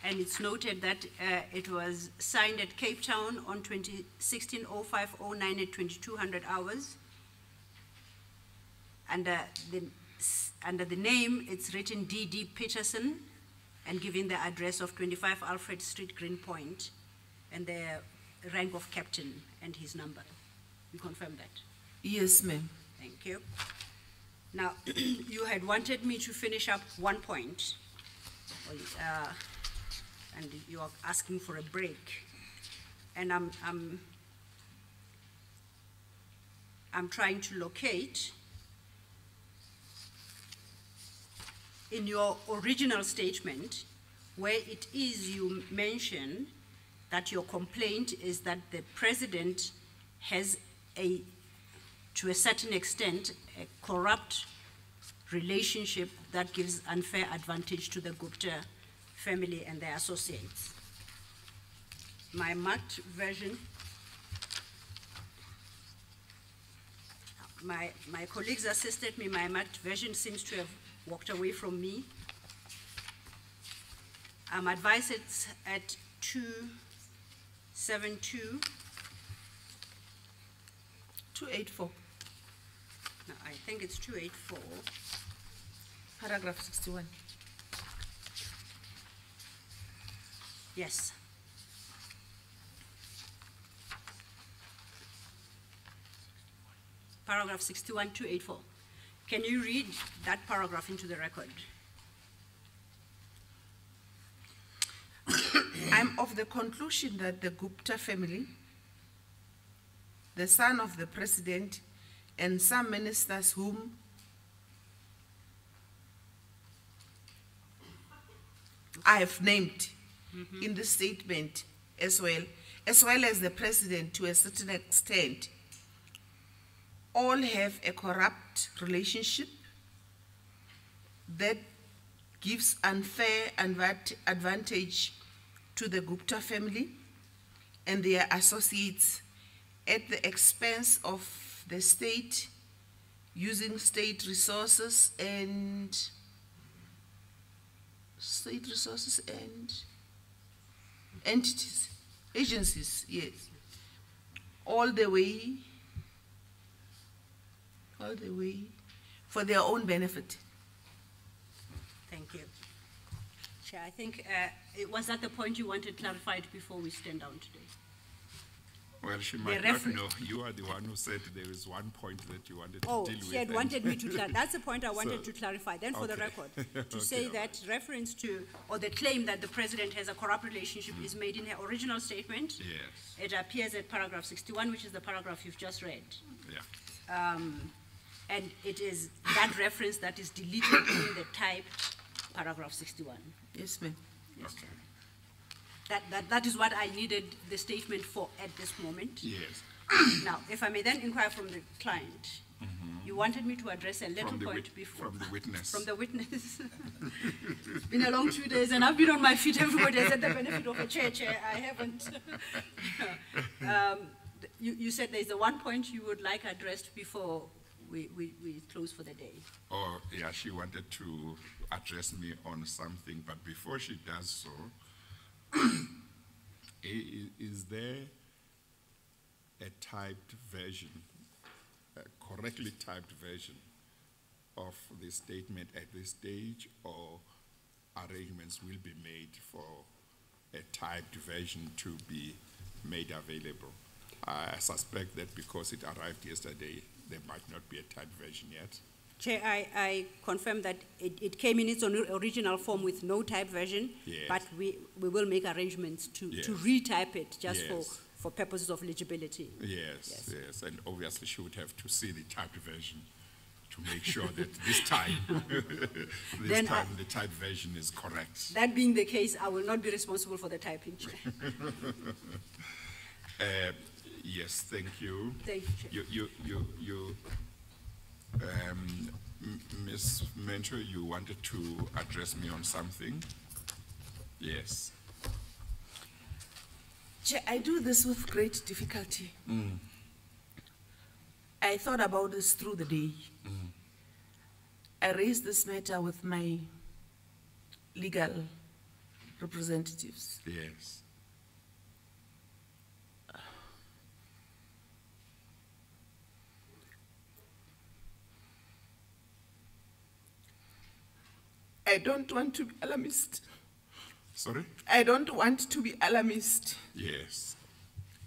And it's noted that it was signed at Cape Town on 16/05/09 at 2200 hours. Under the name, it's written D.D. Peterson, and giving the address of 25 Alfred Street, Greenpoint, and the rank of captain and his number. You confirm that? Yes, ma'am. Thank you. Now, you had wanted me to finish up one point, and you are asking for a break. And I'm trying to locate in your original statement, where it is you mention that your complaint is that the president has to a certain extent, a corrupt relationship that gives unfair advantage to the Gupta family and their associates. My marked version, my colleagues assisted me, my marked version seems to have walked away from me. I'm advised it's at 272. 284. No, I think it's 284. Paragraph 61. Yes. Paragraph 61, 284. Can you read that paragraph into the record? I'm of the conclusion that the Gupta family, the son of the president, and some ministers whom I have named in the statement as well as the president to a certain extent, all have a corrupt relationship that gives unfair advantage to the Gupta family and their associates at the expense of the state, using state resources and entities, agencies, yes, all the way for their own benefit. Thank you. Chair, I think, was that the point you wanted clarified before we stand down today? Well, she might not know. You are the one who said there is one point that you wanted to deal with. Oh, she had wanted me to clarify. That's the point I wanted to clarify. Then for the record, to say that reference to, or the claim that the president has a corrupt relationship is made in her original statement. Yes. It appears at paragraph 61, which is the paragraph you've just read. Yeah. And it is that reference that is deleted in the typed paragraph 61. Yes, ma'am. Yes. Okay. That is what I needed the statement for at this moment. Yes. Now, if I may then inquire from the client, you wanted me to address a little point before. From the witness. From the witness. It's been a long 2 days and I've been on my feet. Everybody has had the benefit of a chair. I haven't. You said there's the one point you would like addressed before we close for the day. Oh, yeah, she wanted to address me on something, but before she does so, is there a typed version, a correctly typed version of the statement at this stage, or arrangements will be made for a typed version to be made available? I suspect that because it arrived yesterday, there might not be a typed version yet. Chair, I confirm that it came in its original form with no type version, yes, but we will make arrangements to retype it just for purposes of legibility. Yes, yes, and obviously she would have to see the typed version to make sure that this time, the typed version is correct. That being the case, I will not be responsible for the typing, Chair. Yes, thank you. Thank you, Chair. Ms. Mentor, you wanted to address me on something? Yes. Chair, I do this with great difficulty. I thought about this through the day. I raised this matter with my legal representatives. Yes. I don't want to be alarmist. Sorry? I don't want to be alarmist. Yes.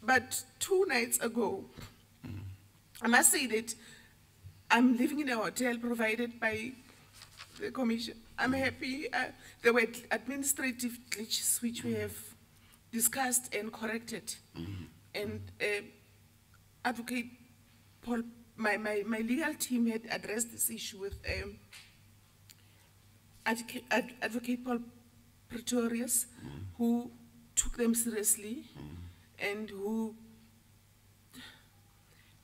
But 2 nights ago, I must say that I'm living in a hotel provided by the commission. I'm happy. There were administrative glitches which we have discussed and corrected. And Advocate Paul, my legal team had addressed this issue with Advocate Paul Pretorius who took them seriously and who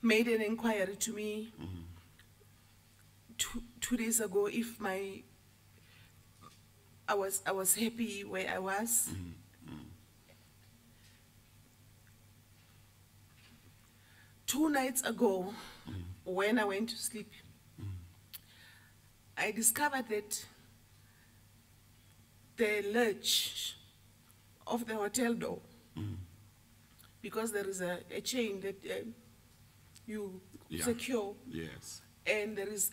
made an inquiry to me 2 days ago if I was happy where I was. 2 nights ago, when I went to sleep, I discovered that the latch of the hotel door, because there is a chain that you secure, Yes. and there is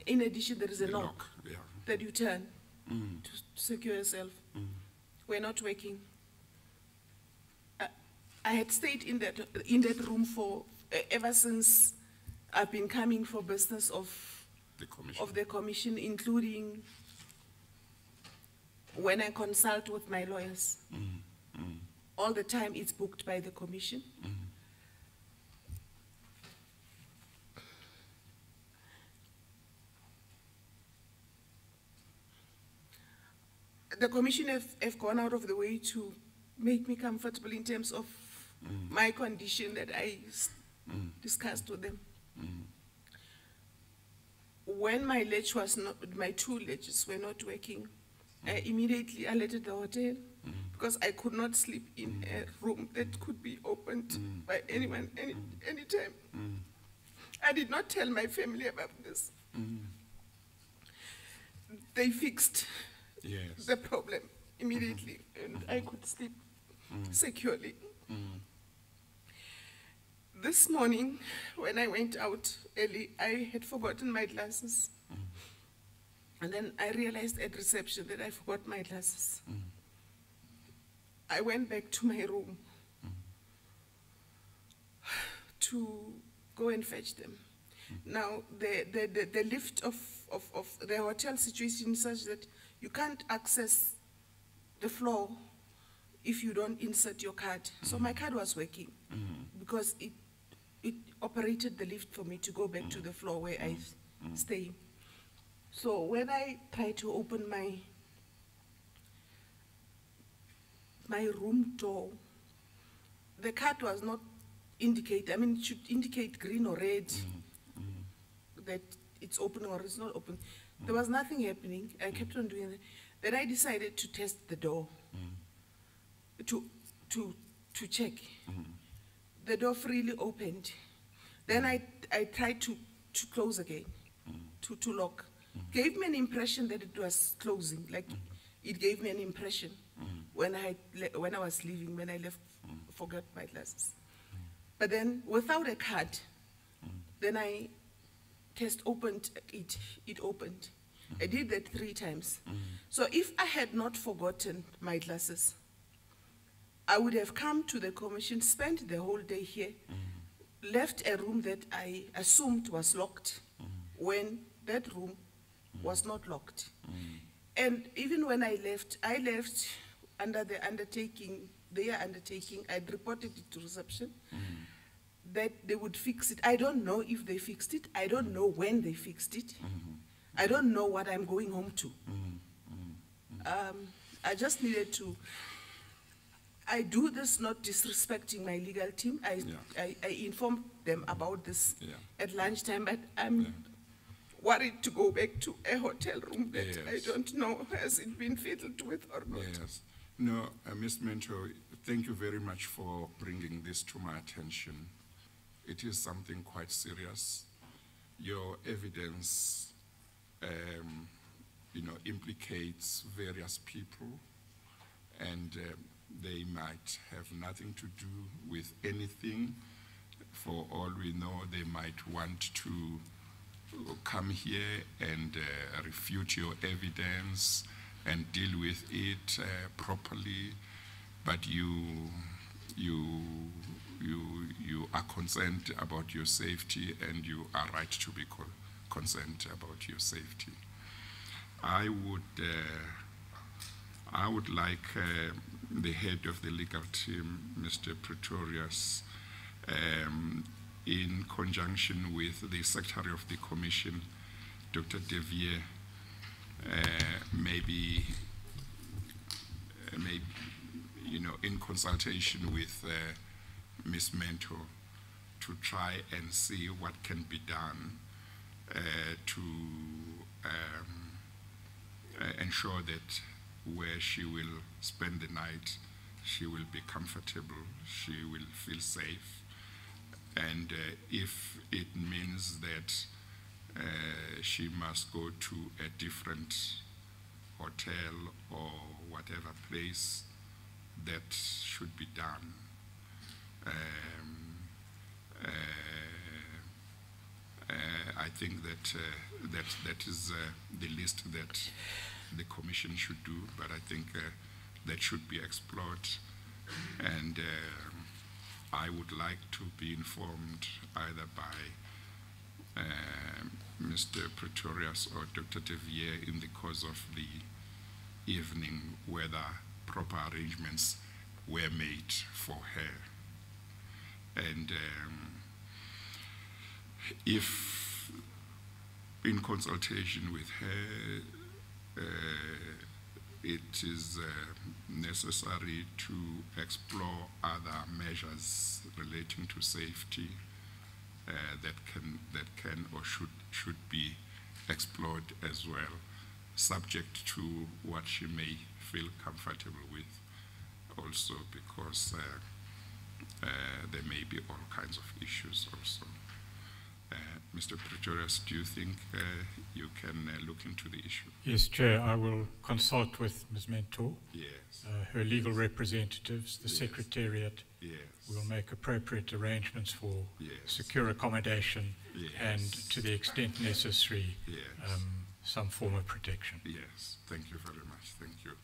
in addition there is a lock Yeah. that you turn to secure yourself. We're not working. I had stayed in that room for ever since I've been coming for business of the commission, including when I consult with my lawyers. All the time it's booked by the commission. The commission have gone out of the way to make me comfortable in terms of my condition that I discussed with them. When my latch was not, my 2 latches were not working, I immediately alerted the hotel because I could not sleep in a room that could be opened by anyone anytime. I did not tell my family about this. They fixed the problem immediately, and I could sleep securely. This morning, when I went out early, I had forgotten my glasses. And then I realized at reception that I forgot my glasses. I went back to my room to go and fetch them. Now, the lift of the hotel situation is such that you can't access the floor if you don't insert your card. So my card was working because it operated the lift for me to go back to the floor where I stay. So when I tried to open my room door, the card was not indicate. I mean, it should indicate green or red that it's open or it's not open. There was nothing happening. I kept on doing it. Then I decided to test the door to check. The door freely opened. Then I tried to close again, to lock. Gave me an impression that it was closing, like it gave me an impression when I was leaving, when I left, forgot my glasses. But then without a card, then I opened it, it opened. I did that 3 times. So if I had not forgotten my glasses, I would have come to the commission, spent the whole day here, left a room that I assumed was locked when that room was not locked. And even when I left under the undertaking, their undertaking, I'd reported it to reception that they would fix it. I don't know if they fixed it. I don't know when they fixed it. I don't know what I'm going home to. I just needed to, I do this not disrespecting my legal team. I informed them about this at lunchtime, but I'm worried to go back to a hotel room that I don't know, has it been fiddled with or not. Yes. No, Ms. Mentor, thank you very much for bringing this to my attention. It is something quite serious. Your evidence, implicates various people, and they might have nothing to do with anything. For all we know, they might want to come here and refute your evidence and deal with it properly, but you are concerned about your safety, and you are right to be concerned about your safety. I would like the head of the legal team, Mr. Pretorius, in conjunction with the Secretary of the Commission, Dr. Vytjie, maybe in consultation with Ms. Mentor, to try and see what can be done to ensure that where she will spend the night, she will be comfortable, she will feel safe. And if it means that she must go to a different hotel or whatever place, that should be done. I think that that is the least that the Commission should do, but I think that should be explored. And I would like to be informed either by Mr. Pretorius or Dr. de Vytjie in the course of the evening whether proper arrangements were made for her. And if in consultation with her it is necessary to explore other measures relating to safety that can or should be explored as well, subject to what she may feel comfortable with also, because there may be all kinds of issues also. Mr. Pretorius, do you think you can look into the issue? Yes, Chair, I will consult with Ms. Mentor, Yes. her legal representatives, the Secretariat. Yes. We'll make appropriate arrangements for Yes. secure accommodation Yes. and, to the extent necessary, Yes. some form of protection. Yes, thank you very much. Thank you.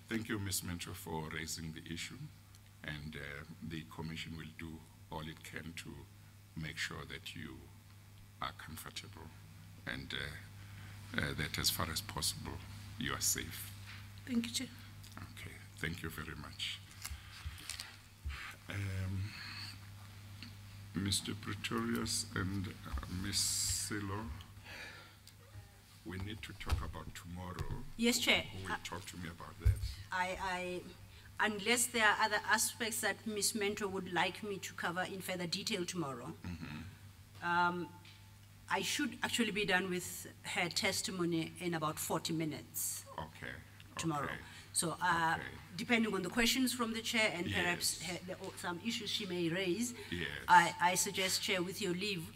Thank you, Ms. Mentor, for raising the issue, and the Commission will do all it can to make sure that you are comfortable and that as far as possible you are safe. Thank you, Chair. Okay, thank you very much. Mr. Pretorius and Ms. Silo, we need to talk about tomorrow. Yes, Chair. Who will talk to me about that? Unless there are other aspects that Ms. Mentor would like me to cover in further detail tomorrow, I should actually be done with her testimony in about 40 minutes tomorrow. Okay. So depending on the questions from the Chair and perhaps some issues she may raise, I suggest, Chair, with your leave,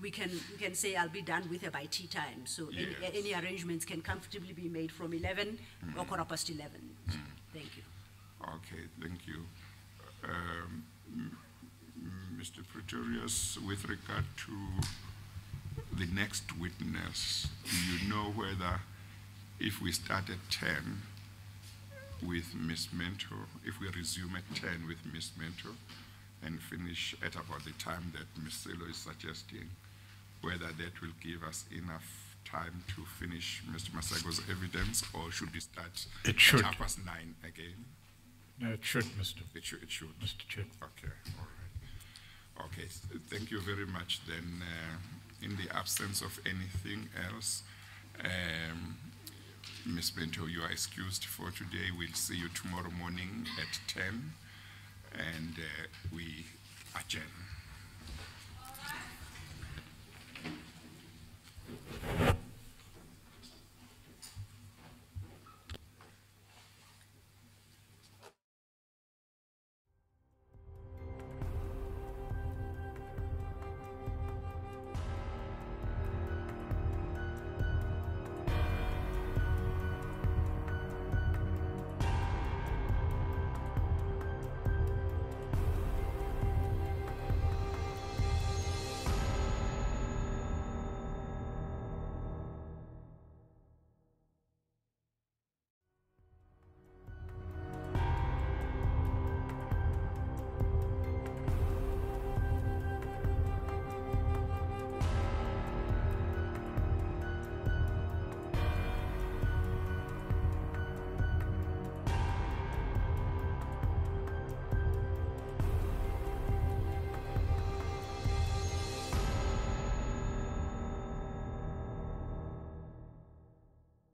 we can say I'll be done with her by tea time. So any arrangements can comfortably be made from 11 or 11:15. Thank you. Okay, thank you. Mr. Pretorius, with regard to the next witness, do you know whether if we start at 10 with Ms. Mentor, if we resume at 10 with Ms. Mentor and finish at about the time that Ms. Silo is suggesting, whether that will give us enough time to finish Mr. Masago's evidence, or should we start It should. at 9:30 again? No, it should, Mr. It should. Mr. Chair. Okay, all right. Okay, thank you very much. Then, in the absence of anything else, Ms. Bento, you are excused for today. We'll see you tomorrow morning at 10, and we adjourn.